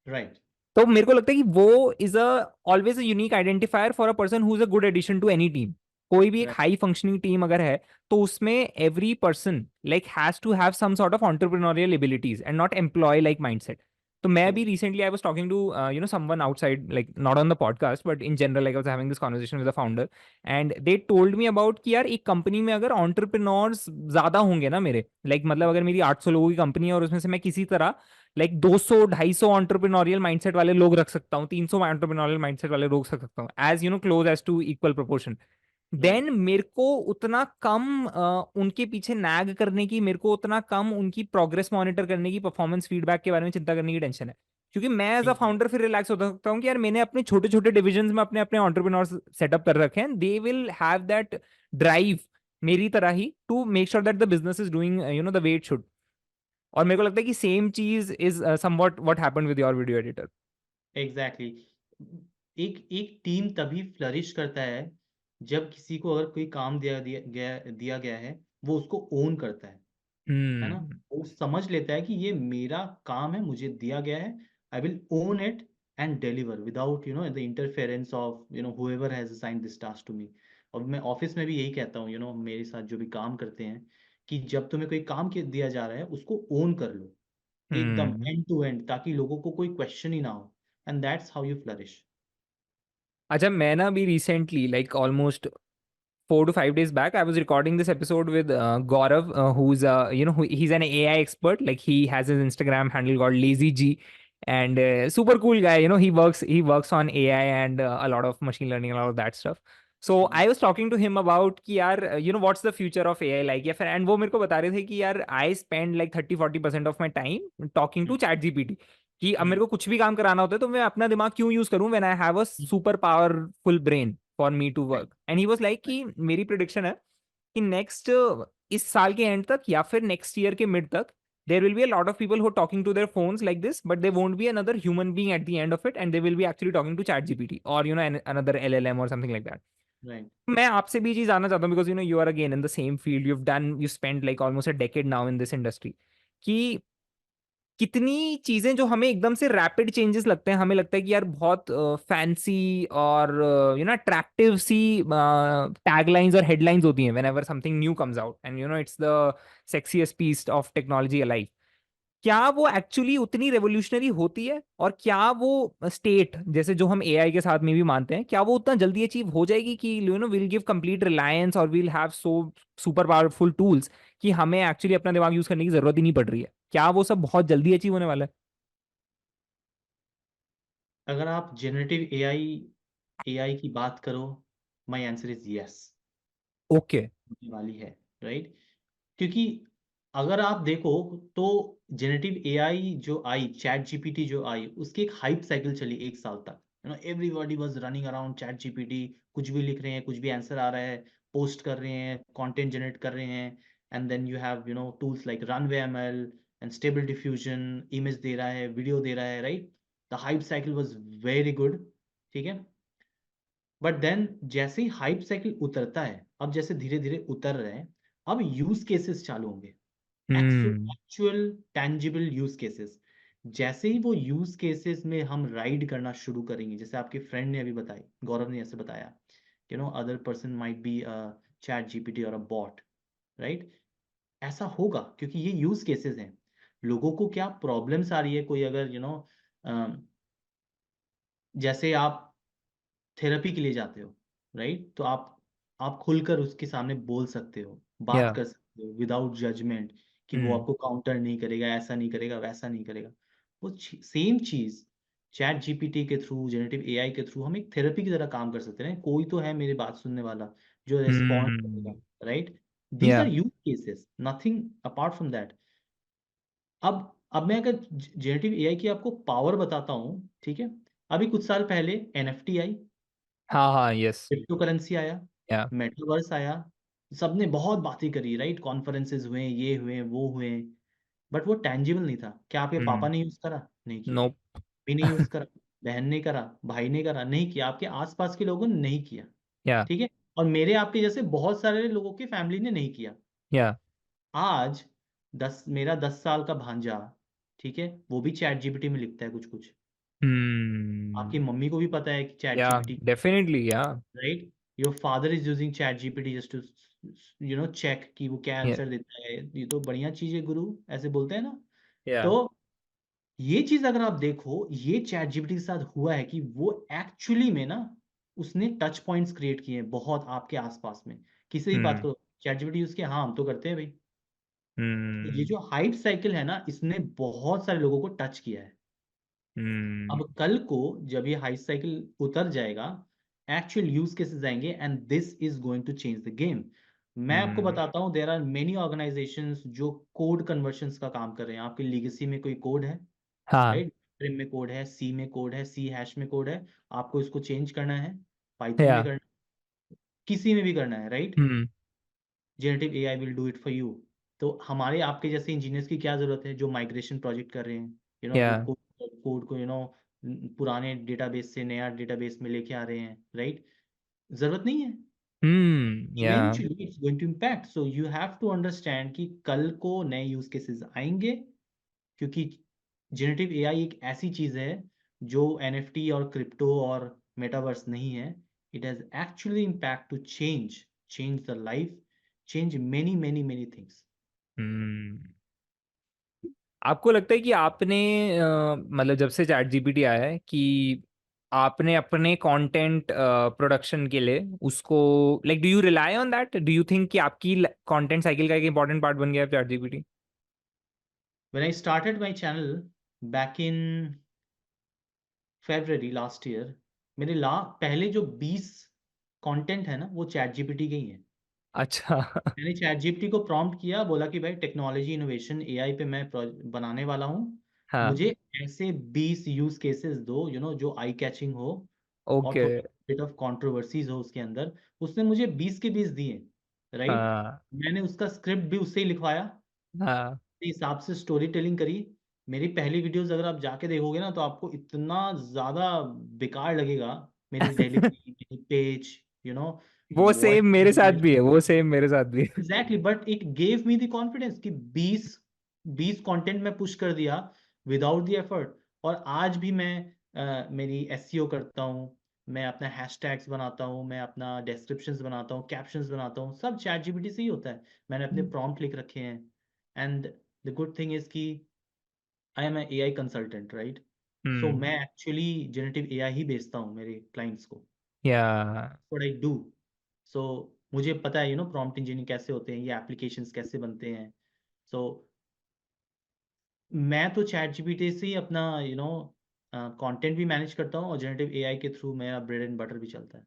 Right, तो मेरे को लगता है कि वो is a always a unique identifier for a person who is a good addition to any team. कोई भी एक राइट, हाई फंक्शनिंग टीम अगर है तो उसमें every person like has to have some sort of entrepreneurial abilities and not employ like mindset. तो मैं भी recently I was talking to someone outside, like not on the podcast but in general, like I was having this conversation with the founder and they told me about कि यार एक company में अगर entrepreneurs ज्यादा होंगे ना मेरे, मतलब अगर मेरी 800 लोगों की कंपनी है और उसमें से मैं किसी तरह लाइक 200-250 एंटरप्रेन्योरियल माइंडसेट वाले लोग रख सकता हूँ, 300 एंटरप्रेन्योरियल माइंडसेट वाले लोग रख सकता हूँ, as close as to equal proportion. Right, then मेरे को उतना कम उनके पीछे नैग करने की, मेरे को उतना कम उनकी प्रोग्रेस मॉनिटर करने की, परफॉर्मेंस फीडबैक के बारे में चिंता करने की टेंशन है. क्योंकि मैं एज अ एग्जैक्ट, फाउंडर फिर रिलैक्स हो सकता हूँ कि यार मैंने अपने छोटे छोटे डिविजन में अपने अपने एंटरप्रेन्योर्स सेटअप कर रखे हैं, they will have that drive मेरी तरह ही to make sure that the business is doing the way it should. और मेरे को लगता है कि सेम चीज is somewhat what happened with your video editor. Exactly. एक एक टीम तभी फ्लरिश करता है जब किसी को अगर कोई काम दिया गया है, वो उसको ओन करता है ना। हम्म. वो समझ लेता है कि ये मेरा काम है, मुझे दिया गया है, I will own it and deliver without the interference of whoever has assigned this task to me. और मैं ऑफिस में भी यही कहता हूँ, मेरे साथ जो भी काम करते हैं, कि जब तुम्हें कोई काम दिया जा रहा है, उसको ओन कर लो एकदम हम्म. एंड टू एंड, ताकि लोगों को कोई क्वेश्चन ही ना हो। And that's how you flourish. अच्छा, मैं ना अभी recently like almost 4 to 5 days back, I was recording this episode with Gaurav, who's he's an AI expert. Like he has his Instagram handle called LazyG, and super cool guy. He works on AI and a lot of machine learning and all of that stuff. So I was talking to him about कि यार what's the future of AI like, या फिर and वो मेरे को बता रहे थे कि यार I spend like 30-40% of my time talking to ChatGPT. कि अब मेरे को कुछ भी काम कराना होता है तो मैं अपना दिमाग क्यों यूज करूं when I have a super powerful brain for me to write, work. And he was like कि मेरी प्रिडिक्शन है कि नेक्स्ट इस साल के एंड तक या फिर नेक्स्ट ईयर के मिड तक there will be a lot of people who are talking to their phones like this, but there won't be another human being at the end of it, and they will be actually talking to chat gpt or another llm or something like that. Right. मैं आपसे भी ये चीज जानना चाहता हूँ because you are again in the same field, you spent like almost a decade now in this industry, कि कितनी चीजें जो हमें एकदम से रैपिड चेंजेस लगते हैं, हमें लगता है कि यार बहुत फैंसी और अट्रैक्टिव सी टैगलाइंस और हेडलाइंस होती हैं whenever something new comes out and it's the sexiest piece of technology alive. क्या वो एक्चुअली उतनी रेवोल्यूशनरी होती है, और क्या वो स्टेट जैसे जो हम एआई के साथ में भी मानते हैं, क्या वो उतना जल्दी अचीव हो जाएगी कि विल गिव कंप्लीट रिलायंस और will have so super powerful tools कि हमें एक्चुअली अपना दिमाग यूज करने की जरूरत ही नहीं पड़ रही है? क्या वो सब बहुत जल्दी अचीव होने वाला है? अगर आप जेनरेटिव एआई एआई की बात करो, my answer is yes, okay. होने वाली है। राइट, क्योंकि अगर आप देखो तो जेनेटिव एआई जो आई, चैट जीपीटी जो आई, उसकी एक हाइप साइकिल चली 1 साल तक। Everybody was running around chat GPT, कुछ भी लिख रहे हैं, कुछ भी आंसर आ रहा है, पोस्ट कर रहे हैं, कंटेंट जनरेट कर रहे हैं। And then you have tools like Runway ML and Stable Diffusion, image दे रहा है, वीडियो दे रहा है। Right, the hype cycle was very good. ठीक है, बट देन जैसे ही हाइप साइकिल उतरता है, अब जैसे धीरे धीरे उतर रहे हैं, अब यूज केसेस चालू होंगे, hmm. Actual tangible use cases. जैसे ही वो यूज केसेस में हम राइड करना शुरू करेंगे, जैसे आपके फ्रेंड ने अभी बताई, गौरव ने ऐसे बताया, other person might be a chat GPT और अ बॉट, राइट, ऐसा होगा क्योंकि ये यूज केसेस हैं। लोगों को क्या प्रॉब्लम्स आ रही है, कोई अगर जैसे आप थेरेपी के लिए जाते हो, राइट, तो आप खुलकर उसके सामने बोल सकते हो, बात या कर सकते हो विदाउट जजमेंट, कि वो हम्म आपको काउंटर नहीं करेगा, ऐसा नहीं करेगा, वैसा नहीं करेगा। वो सेम चीज चैट जीपीटी के थ्रू, जेनेटिव एआई के थ्रू हम एक थेरेपी की तरह काम कर सकते हैं। कोई तो है मेरी बात सुनने वाला जो रिस्पॉन्ड हम्म करेगा, राइट। दीज या are use cases, nothing apart from that. अब मैं अगर जेनेटिव एआई की आपको पावर बताता हूँ, ठीक है। अभी कुछ साल पहले एनएफटी आई, हाँ हाँ यस क्रिप्टो करेंसी आया, या मेटावर्स आया, सबने बहुत बातें करी, राइट, कॉन्फ्रेंसेज हुए, ये हुए, वो हुए, बट वो टैंजिबल नहीं था। क्या आपके पापा हम्म ने यूज करा? नहीं किया। नो भी नहीं यूज करा, बहन ने करा, भाई ने करा, नहीं किया, आपके आसपास के लोगों ने नहीं किया, या ठीक है। और मेरे आपके जैसे बहुत सारे लोगों की फैमिली ने नहीं किया। या आज मेरा 10 साल का भांजा, ठीक है, वो भी चैट जीपीटी में लिखता है कुछ कुछ। आपकी हम्म मम्मी को भी पता है कि चैट या जीपीटी, डेफिनेटली या right. Your father is using ChatGPT just to check कि वो क्या या आंसर देता है। ये तो बढ़िया चीज है गुरु, ऐसे बोलते हैं ना। या तो ये चीज अगर आप देखो, ये चैट जीपीटी के साथ हुआ है कि वो एक्चुअली में ना, उसने टच पॉइंट्स क्रिएट किए हैं बहुत आपके आसपास में। किसी भी बात हम्म करो, चैट जीपीटी यूज किया, हाँ हम तो करते हैं भाई। तो ये हम्म जो हाइप साइकिल है ना, इसने बहुत सारे लोगों को टच किया है। हम्म अब कल को जब ये हाइप साइकिल उतर जाएगा, एक्चुअल यूज केसेस आएंगे, and this is going to change the game. मैं आपको हम्म बताता हूँ, देर आर मेनी ऑर्गेनाइजेशंस जो कोड कन्वर्शंस का काम कर रहे हैं। आपकी लीगेसी में कोई कोड है, हाँ राइट, प्रिम में कोड है, सी में कोड है, सी हैश में कोड है, आपको इसको चेंज करना है, पाइथन में या करना, किसी में भी करना है, right. Hmm generative AI will do it for you. तो हमारे आपके जैसे इंजीनियर्स की क्या जरूरत है जो माइग्रेशन प्रोजेक्ट कर रहे हैं, जो या कोड को पुराने डेटाबेस से नया डेटाबेस में लेके आ रहे हैं, राइट। जरूरत नहीं है। या eventually it's going to impact, so you have to understand कि कल को नए यूज केसेस आएंगे, क्योंकि जेनेटिव एआई एक ऐसी चीज है जो एनएफटी और क्रिप्टो और मेटावर्स नहीं है। It has actually impact to change the life, change many many many things. हम्म आपको लगता है कि आपने मतलब जब से चैट जीपीटी आया है कि आपने अपने कंटेंट प्रोडक्शन के लिए उसको like do you rely on that, do you think कि आपकी कंटेंट साइकिल का एक इंपॉर्टेंट पार्ट बन गया है chat GPT? When I started my channel back in February last year, मेरे पहले जो 20 कंटेंट है ना, वो चैट जीपीटी के ही हैं। अच्छा मैंने चैट जीपीटी को प्रॉम्प्ट किया, बोला कि भाई टेक्नोलॉजी इनोवेशन एआई पे मैं बनाने वाला हूँ, हाँ मुझे ऐसे 20 यूज केसेस दो, जो आई कैचिंग हो और ओके थोड़ा बिट ऑफ कंट्रोवर्सीज हो उसके अंदर। उसने मुझे 20 के 20 दिए, राइट। हाँ मैंने उसका स्क्रिप्ट भी उससे ही लिखवाया, हाँ के हिसाब से स्टोरी टेलिंग करी। मेरी पहली वीडियोस अगर आप जाके देखोगे ना, तो आपको इतना ज्यादा बेकार लगेगा। मेरी डेली मेरी पेज, यू नो वो सेम मेरे साथ व्हाट भी है, वो सेम मेरे साथ भी है exactly, but it gave me the confidence कि 20 कंटेंट मैं पुश कर दिया विदाउट द एफर्ट। और आज भी मैं मेरी एसईओ करता हूँ, मैं अपना हैशटैग्स बनाता हूँ, मैं अपना डिस्क्रिप्शंस बनाता हूँ, कैप्शंस बनाता हूँ, सब चैट जीपीटी से ही होता है। मैंने अपने प्रॉम्प्ट लिख रखे हैं। And the good thing is कि I am AI consultant, right. So hmm मैं एक्चुअली जेनेटिव एआई ही बेचता हूँ मेरे क्लाइंट्स को, या व्हाट आई डू। सो मुझे पता है प्रॉम्प्ट इंजीनियरिंग कैसे होते हैं, ये एप्लीकेशंस कैसे बनते हैं। सो मैं तो चैट जीपीटी से ही अपना कंटेंट भी मैनेज करता हूँ, और जनरेटिव एआई के थ्रू मेरा ब्रेड एंड बटर भी चलता है।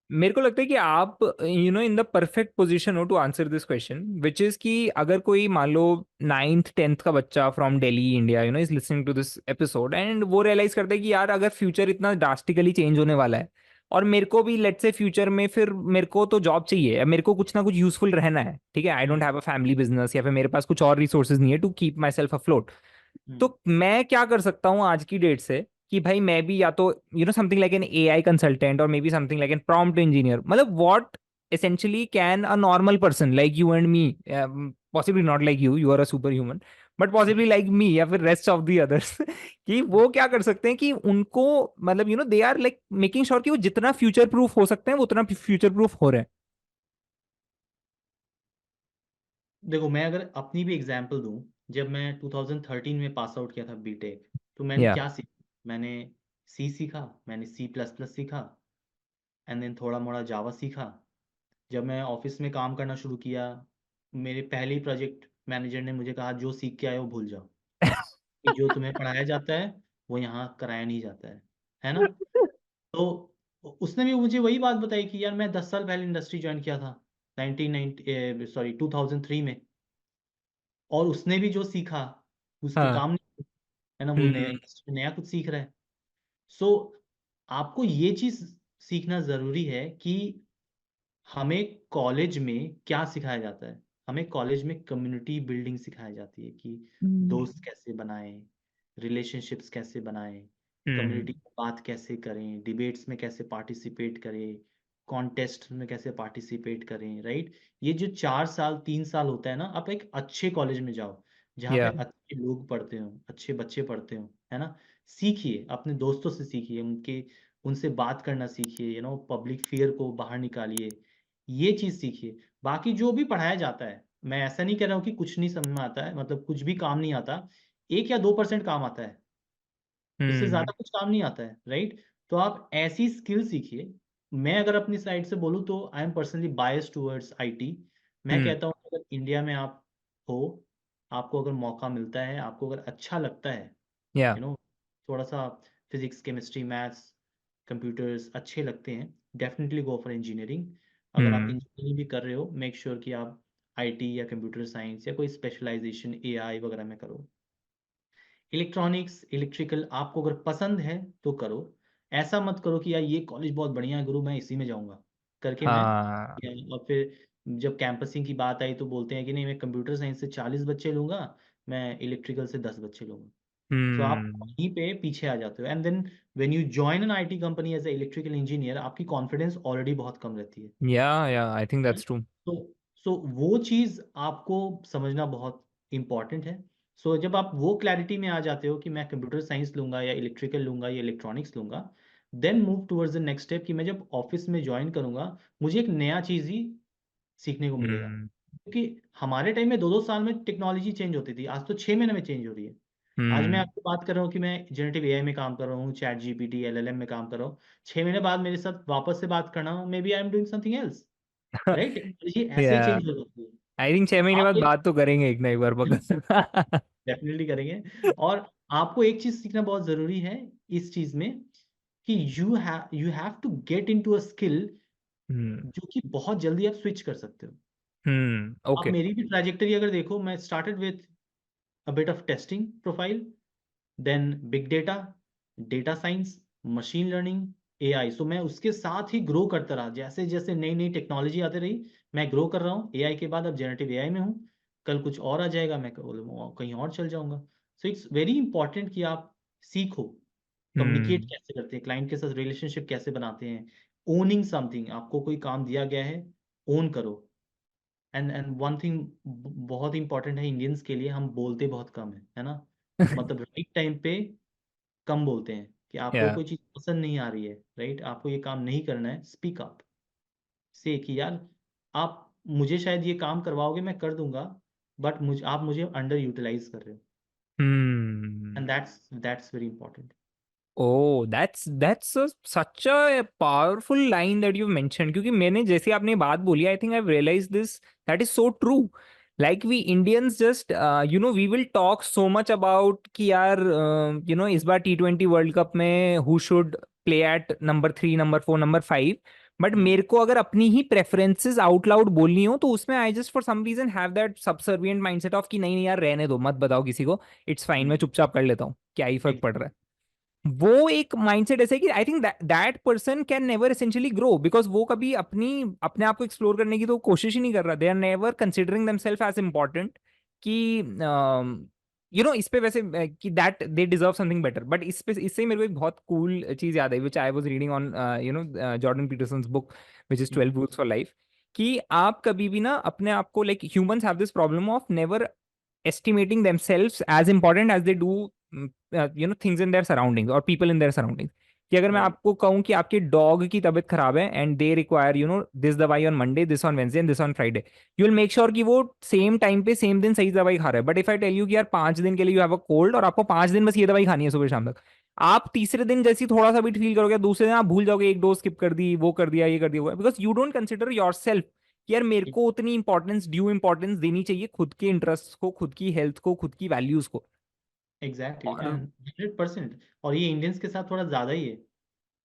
मेरे को लगता है कि आप इन द परफेक्ट पोजीशन हो to answer this question, which is कि अगर कोई मान लो 9th 10th का बच्चा from Delhi India is listening to this episode and वो रियलाइज करता है कि यार अगर फ्यूचर इतना ड्रास्टिकली चेंज होने वाला है और मेरे को भी लेट्स से फ्यूचर में फिर मेरे को तो जॉब चाहिए, मेरे को कुछ ना कुछ यूजफुल रहना है, ठीक है, I don't hmm. Have a family business या फिर मेरे पास कुछ और रिसोर्सेज नहीं है to keep myself afloat, hmm. तो मैं क्या कर सकता हूँ आज की डेट से कि भाई मैं भी या तो something like an AI consultant और maybe something like an prompt engineer, मतलब what essentially can a normal person like you and me, possibly not like you are a superhuman, but possibly like me या फिर rest of the others कि वो क्या कर सकते हैं कि उनको मतलब they are like making sure कि वो जितना फ्यूचर प्रूफ हो सकते हैं वो उतना फ्यूचर प्रूफ हो रहे हैं। देखो मैं अगर अपनी भी एग्जांपल दूं, जब मैं 2013 में पास आउट किया था बीटेक, तो मैंने या क्या सीखा? मैंने सी सीखा, मैंने सी प्लस प्लस सीखा, एंड देन थोड़ा मोड़ा जावा सीखा। जब मैं ऑफिस में काम करना शुरू किया, मेरे पहले प्रोजेक्ट मैनेजर ने मुझे कहा जो सीख के आए वो भूल जाओ, कि जो तुम्हें पढ़ाया जाता है वो यहाँ कराया नहीं जाता है ना? तो उसने भी मुझे वही बात बताई कि यार मैं 10 साल पहले इंडस्ट्री ज्वाइन किया था, 2003 में, और उसने भी जो सीखा उसके हाँ। काम नहीं, है ना? वो नया हम्म। industry में नया कुछ सीख रहा है। सो आपको ये चीज सीखना जरूरी है कि हमें कॉलेज में क्या सिखाया जाता है। हमें कॉलेज में कम्युनिटी बिल्डिंग सिखाई जाती है कि हम्म। दोस्त कैसे बनाएं, रिलेशनशिप्स कैसे बनाएं, हम्म। कम्युनिटी में बात कैसे करें, डिबेट्स में कैसे पार्टिसिपेट करें, कॉन्टेस्ट में कैसे पार्टिसिपेट करें, राइट? ये जो 4 साल 3 साल होता है ना, आप एक अच्छे कॉलेज में जाओ जहाँ पे या अच्छे लोग पढ़ते हो, अच्छे बच्चे पढ़ते हो, है ना? सीखिए, अपने दोस्तों से सीखिए, उनसे बात करना सीखिए, पब्लिक फियर को बाहर निकालिए, ये चीज सीखिए। बाकी जो भी पढ़ाया जाता है, मैं ऐसा नहीं कह रहा हूँ कि कुछ नहीं समझ में आता है, मतलब कुछ भी काम नहीं आता। 1 या 2% काम आता है, उससे हम्म। ज्यादा कुछ काम नहीं आता है, राइट? तो आप ऐसी स्किल सीखिए। मैं अगर अपनी साइड से बोलूँ तो I am personally biased towards IT. मैं हम्म। कहता हूँ अगर इंडिया में आप हो, आपको अगर मौका मिलता है, आपको अगर अच्छा लगता है, या थोड़ा सा फिजिक्स केमिस्ट्री मैथ्स कंप्यूटर्स अच्छे लगते हैं, डेफिनेटली गो फॉर इंजीनियरिंग। अगर आप हम्म। इंजीनियरिंग भी कर रहे हो, मेक श्योर कि आप आईटी या कंप्यूटर साइंस या कोई स्पेशलाइजेशन एआई वगैरह में करो। इलेक्ट्रॉनिक्स इलेक्ट्रिकल आपको अगर पसंद है तो करो। ऐसा मत करो कि यार ये कॉलेज बहुत बढ़िया है गुरु, मैं इसी में जाऊंगा करके मैं, हाँ। और फिर जब कैंपसिंग की बात आई तो बोलते हैं कि नहीं, मैं कंप्यूटर साइंस से 40 बच्चे लूंगा, मैं इलेक्ट्रिकल से 10 बच्चे लूंगा। सो आप हम्म। वहीं पे पीछे आ जाते हो, and then when you join an IT company as a electrical engineer, आपकी कॉन्फिडेंस ऑलरेडी बहुत कम रहती है। या आई थिंक दैट्स ट्रू। तो वो चीज आपको समझना बहुत इंपॉर्टेंट है। जब आप वो क्लैरिटी में आ जाते हो कि मैं कंप्यूटर साइंस लूंगा या इलेक्ट्रिकल लूंगा या इलेक्ट्रॉनिक्स लूंगा, then move towards the next step कि मैं जब ऑफिस में ज्वाइन करूंगा, मुझे एक नया चीज ही सीखने को मिलेगा। हम्म। क्योंकि हमारे टाइम में 2-2 साल में टेक्नोलॉजी चेंज होती थी, आज तो 6 महीने में चेंज हो रही है। आज मैं हम्म। आपको बात कर रहा हूँ कि मैं जनरेटिव एआई में काम कर रहा हूँ, चैट जीपीटी एलएलएम में काम कर रहा हूँ, 6 महीने बाद मेरे साथ वापस से बात करना, maybe I am doing something else, right? Technology ऐसे या चेंज हो जाती है। आई थिंक 6 महीने आप बाद एक बात तो करेंगे एक ना एक बार पक्का। डेफिनेटली करेंगे। और आपको एक चीज सीखना बहुत जरूरी है इस चीज में, कि you have to get into a skill hmm. जो कि बहुत जल्दी आप स्विच कर सकते हो। हम्म। आप ओके। मेरी भी ट्रैजेक्टरी अगर देखो, मैं started with a bit of testing profile, then big data, data science, machine learning, AI. So मैं उसके साथ ही ग्रो करता रहा, जैसे जैसे नई नई टेक्नोलॉजी आती रही मैं ग्रो कर रहा हूँ। एआई के बाद अब जेनरेटिव एआई में हूँ, कल कुछ और आ जाएगा, मैं कहीं और चल जाऊंगा। सो इट्स वेरी इंपॉर्टेंट कि आप सीखो कम्युनिकेट हम्म। कैसे करते हैं, क्लाइंट के साथ रिलेशनशिप कैसे बनाते हैं, ओनिंग समथिंग। आपको कोई काम दिया गया है, ओन करो। एंड वन थिंग बहुत इंपॉर्टेंट है इंडियंस के लिए, हम बोलते बहुत कम है ना? मतलब राइट टाइम पे कम बोलते हैं। कि आपको या कोई चीज़ पसंद नहीं आ रही है, राइट, आपको ये काम नहीं करना है, स्पीक अप से कि यार आप मुझे शायद ये काम करवाओगे, मैं कर दूंगा, बट आप मुझे अंडर यूटिलाइज कर रहे हो, hmm. And that's very important. Oh, that's such a powerful line that you mentioned. क्योंकि मैंने जैसे आपने बात बोली, I think I've realized this, that is so true. Like we Indians just we will talk so much about कि यार इस बार T20 world cup में who should play at number 3 number 4 number 5, but मेरे को अगर अपनी ही प्रेफरेंसेस आउट लाउड बोलनी हो तो उसमें I just for some reason have that subservient mindset of कि नहीं नहीं यार रहने दो, मत बताओ किसी को, इट्स फाइन, मैं चुपचाप कर लेता हूँ, क्या ही फर्क पड़ रहा है। वो एक माइंडसेट ऐसे कि I think that person can never essentially grow, because वो कभी अपने आप को एक्सप्लोर करने की तो कोशिश ही नहीं कर रहा, they are never considering themselves as important कि इस पे वैसे कि that they deserve something better. But इस पे इससे ही मेरे को एक बहुत कूल चीज याद आई which I was reading on Jordan Peterson's book which is 12 rules for life, कि आप कभी भी ना अपने आप को, like humans have this problem of never estimating themselves as important as they do things in their surroundings or people in their surroundings. कि अगर मैं राइट आपको कहूँ कि आपके डॉग की तबीयत खराब है एंड दे रिक्वायर दिस दवाई on Monday, this on Wednesday and this on Friday, you will make sure कि वो सेम टाइम पे सेम दिन सही दवाई खा रहा है। But if I tell you कि यार 5 दिन के लिए यू हैव अ कोल्ड और आपको 5 दिन बस ये दवाई खानी है सुबह शाम तक, आप तीसरे दिन जैसे ही थोड़ा सा भी फील करोगे, दूसरे दिन आप भूल जाओगे, एक डोज स्किप कर दी, वो कर दिया, ये कर दिया, because you don't consider your self कि यार मेरे को उतनी इंपॉर्टेंस देनी चाहिए खुद के इंटरेस्ट को, खुद की हेल्थ को, खुद की वैल्यूज को। एग्जैक्टली और 100%। और ये इंडियंस के साथ थोड़ा ज़्यादा ही है।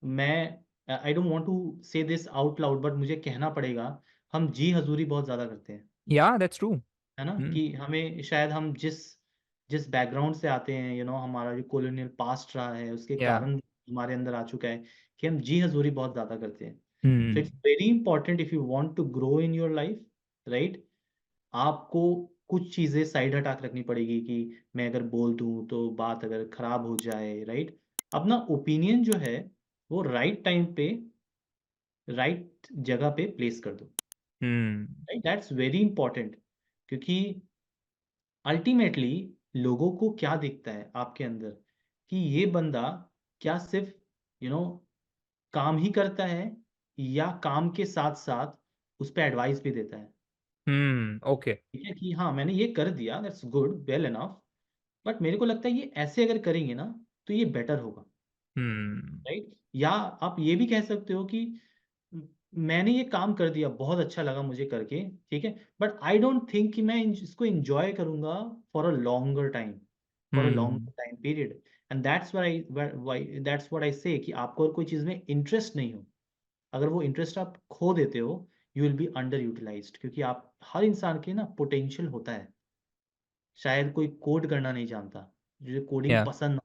मैं आई डोंट वांट टू से दिस आउट लाउड, बट मुझे कहना पड़ेगा, हम जी हजूरी बहुत ज़्यादा करते हैं। या दैट्स ट्रू। है ना कि हमें शायद हम जिस जिस बैकग्राउंड से आते हैं, हमारा जो कॉलोनियल पास्ट रहा है, उसके या कारण हमारे अंदर आ चुका है कि हम जी हजूरी बहुत ज़्यादा करते हैं। So hmm it's very important if you want to grow in your life, right. आपको कुछ चीज़ें साइड हटा के रखनी पड़ेगी कि मैं अगर बोल दूं तो बात अगर खराब हो जाए, राइट। अपना ओपिनियन जो है वो राइट टाइम पे राइट जगह पे प्लेस कर दो, हम्म राइट। That's very important. क्योंकि अल्टीमेटली लोगों को क्या दिखता है आपके अंदर, कि ये बंदा क्या सिर्फ यू नो काम ही करता है, या काम के साथ साथ उस पर एडवाइस भी देता है। ओके। ठीक है कि हाँ मैंने ये कर दिया, that's good, well enough, but मेरे को लगता है ये ऐसे अगर करेंगे ना तो ये बेटर होगा, हम्म राइट। या आप ये भी कह सकते हो कि "म- मैंने ये काम कर दिया, बहुत अच्छा लगा मुझे करके, ठीक है, बट आई डोंट थिंक कि मैं इसको एंजॉय करूंगा for a longer time, for a hmm longer time period. And that's what I से कि आपको अगर कोई चीज़ में इंटरेस्ट नहीं हो, अगर वो इंटरेस्ट आप खो देते हो, you will be underutilised. क्योंकि आप हर इंसान के ना पोटेंशियल होता है। शायद कोई कोड करना नहीं जानता, मुझे कोडिंग या पसंद ना,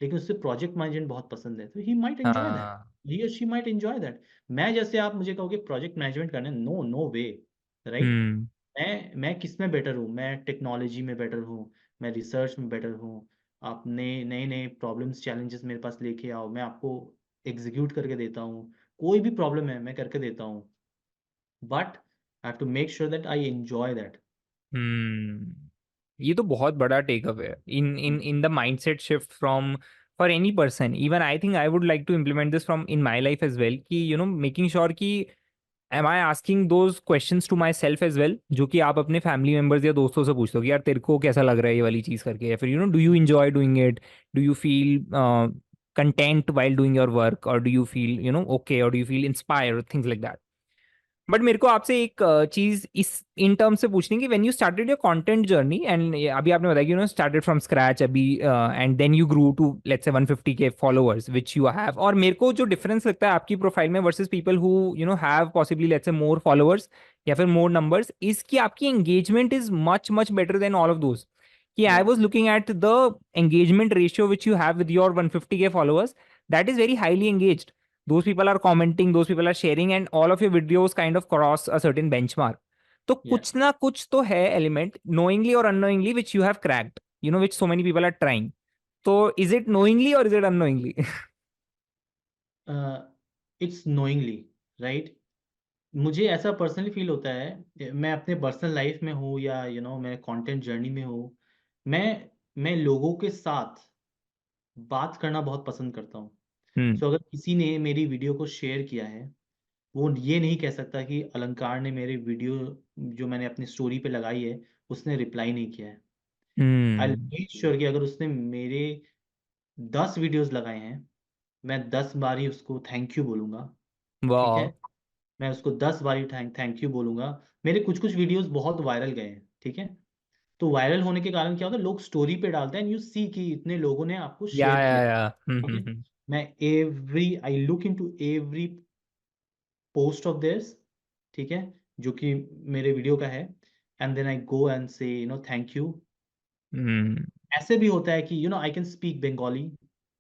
लेकिन उससे प्रोजेक्ट मैनेजमेंट बहुत पसंद है, तो ही माइट एंजॉय दैट, हाँ ही और शी माइट एंजॉय दैट। मैं जैसे आप मुझे कहोगे प्रोजेक्ट मैनेजमेंट करने, नो नो वे, राइट। हम्म मैं किस में बेटर हूँ, मैं टेक्नोलॉजी में बेटर हूँ, मैं रिसर्च में बेटर हूँ। आप नए नए नए प्रॉब्लम्स चैलेंजेस मेरे पास लेके आओ, मैं आपको एग्जीक्यूट करके देता हूँ। कोई भी प्रॉब्लम है मैं करके देता हूँ, but I have to make sure that I enjoy that. ये तो बहुत बड़ा टेक अवे है in the mindset shift from for any person. Even I think I would like to implement this from in my life as well, कि making sure कि am I asking those questions to myself as well, जो कि आप अपने family members या दोस्तों से पूछते हो कि यार तेरे को कैसा लग रहा है ये वाली चीज करके, या फिर do you enjoy doing it, do you feel content while doing your work, or do you feel okay, or do you feel inspired, things like that. But मेरे को आपसे एक चीज इस इन टर्म से पूछनी है कि when you started your content journey, and अभी आपने बताया कि स्टार्टेड फ्रॉम स्क्रैच अभी, and then you grew to let's say 150K followers which you have, और मेरे को जो डिफरेंस लगता है आपकी प्रोफाइल में versus people who have possibly let's say more followers या फिर मोर नंबर्स, इज कि आपकी engagement is much much better than all of those. कि आई या was looking at the engagement ratio which you have with your 150K followers, that is very highly engaged. Those people are commenting, those people are sharing, and all of your videos kind of cross a certain benchmark. तो या कुछ ना कुछ तो है element knowingly or unknowingly which you have cracked, which so many people are trying. So is it knowingly or is it unknowingly? It's knowingly, right. मुझे ऐसा personally feel होता है, मैं अपने पर्सनल लाइफ में हूँ या मैं कंटेंट जर्नी में हूँ, मैं मैं लोगों के साथ बात करना बहुत पसंद करता हूँ। Hmm. सो अगर किसी ने मेरी वीडियो को शेयर किया है, वो ये नहीं कह सकता कि अलंकार ने मेरी वीडियो जो मैंने अपनी स्टोरी पे लगाई है उसने रिप्लाई नहीं किया है। आई Hmm. मेक श्योर कि अगर उसने मेरे 10 वीडियोस लगाए हैं, मैं 10 बार ही उसको थैंक यू बोलूँगा, ठीक है। Wow. मैं उसको 10 बार ही थैंक थैंक यू बोलूंगा। मेरे कुछ कुछ वीडियोस बहुत वायरल गए हैं, ठीक है। तो वायरल होने के कारण क्या होता है, लोग स्टोरी पे डालते हैं, एंड यू सी कि इतने लोगों ने आपको Yeah, शेयर किया, yeah, yeah. ठीक है। मैं every I look into every post of this, ठीक है, जो कि मेरे वीडियो का है, and then I go and say thank you. Hmm. ऐसे भी होता है कि I can speak Bengali,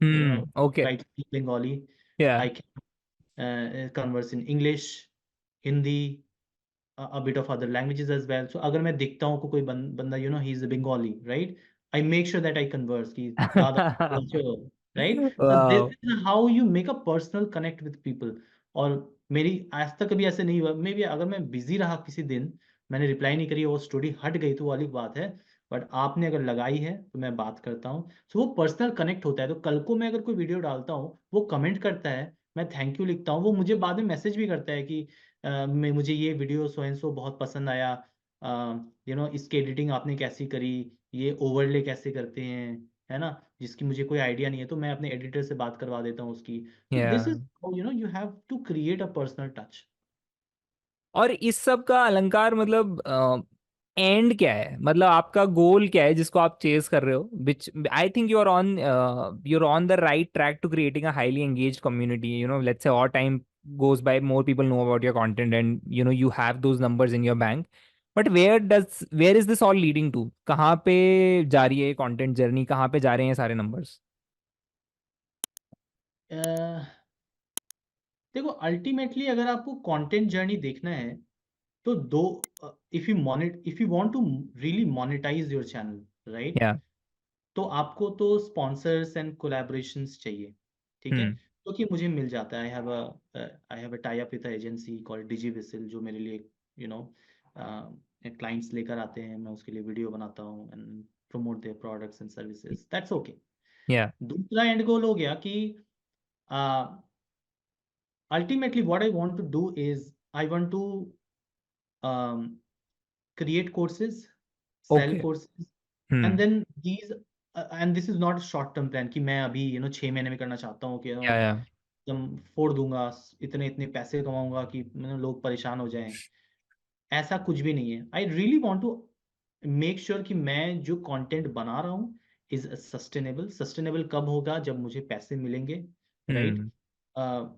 Okay. Try to speak Bengali, Yeah. I can converse in English, Hindi, a bit of other languages as well. So अगर मैं देखता हूँ को कोई बंदा he is a Bengali, right? I make sure that I converse कि दादा बोलचो, right? So this Wow. is how you make a personal connect with people. और मेरी आज तक कभी ऐसे नहीं हुआ, मे बी अगर मैं बिजी रहा किसी दिन, मैंने रिप्लाई नहीं करी, वो स्टोरी हट गई तो वो अलग बात है, बट आपने अगर लगाई है तो मैं बात करता हूँ, सो वो पर्सनल कनेक्ट होता है। तो कल को मैं अगर कोई वीडियो डालता हूँ, वो कमेंट करता है, मैं थैंक यू लिखता हूँ, वो मुझे बाद में मैसेज भी करता है कि मैं मुझे ये वीडियो सो एंड सो बहुत पसंद आया, इसकी एडिटिंग आपने कैसी करी, ये ओवरले कैसे करते हैं, है ना, जिसकी मुझे कोई आइडिया नहीं है, तो मैं अपने एडिटर से बात करवा देता हूँ उसकी। तो दिस या is you have to create a personal touch. और इस सब का अलंकार मतलब एंड क्या है, मतलब आपका गोल क्या है जिसको आप चेज कर रहे हो, which I think you are on the right track to creating a highly engaged community, let's say और time goes by, more people know about your content, and you have those numbers in your bank. But where is this all leading to? कहाँ पे जा रही है content journey, कहाँ पे जा रहे हैं सारे नंबर्स? देखो, अल्टीमेटली अगर आपको कंटेंट जर्नी देखना है, तो दो, if you want to really monetise your channel, right, या तो आपको तो स्पॉन्सर्स एंड कोलैबोरेशंस चाहिए, ठीक है। हम्म तो कि मुझे मिल जाता है, I have a tie up with agency called DigiWhistle, जो मेरे लिए यू नो क्लाइंट्स लेकर आते हैं, मैं उसके लिए वीडियो बनाता हूँ and promote their products and services, that's okay. या दूसरा एंड गोल हो गया कि ultimately what I want to do is I want to create courses, sell okay courses, and hmm then and this is not a short term plan कि मैं अभी 6 महीने में करना चाहता हूँ कि या एकदम फोड़ दूंगा, इतने इतने पैसे कमाऊंगा कि लोग परेशान हो जाएं। ऐसा कुछ भी नहीं है। I really want to make sure कि मैं जो कंटेंट बना रहा हूँ इज सस्टेनेबल। सस्टेनेबल कब होगा? जब मुझे पैसे मिलेंगे, राइट। हम्म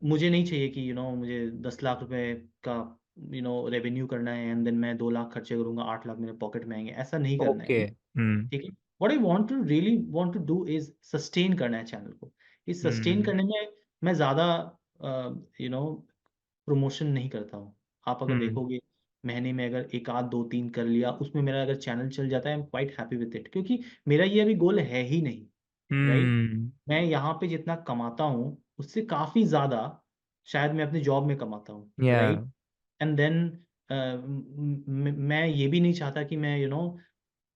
मुझे नहीं चाहिए कि मुझे 10 लाख रुपए का रेवेन्यू करना है एंड देन मैं 2 लाख खर्चे करूंगा, 8 लाख मेरे पॉकेट में आएंगे, ऐसा नहीं करना है ओके हमें, ठीक है। What I want to really want to do is sustain करना है चैनल को। इस सस्टेन हम्म करने में मैं ज़्यादा प्रमोशन नहीं करता हूँ। आप अगर हम्म देखोगे, महीने में अगर एक आध दो तीन कर लिया, उसमें मेरा अगर चैनल चल जाता है, I am quite happy with it, क्योंकि मेरा ये अभी गोल है ही नहीं, राइट। हम्म मैं यहाँ पे जितना कमाता हूँ उससे काफ़ी ज़्यादा शायद मैं अपने जॉब में कमाता हूँ, या राइट। एंड देन मैं ये भी नहीं चाहता कि मैं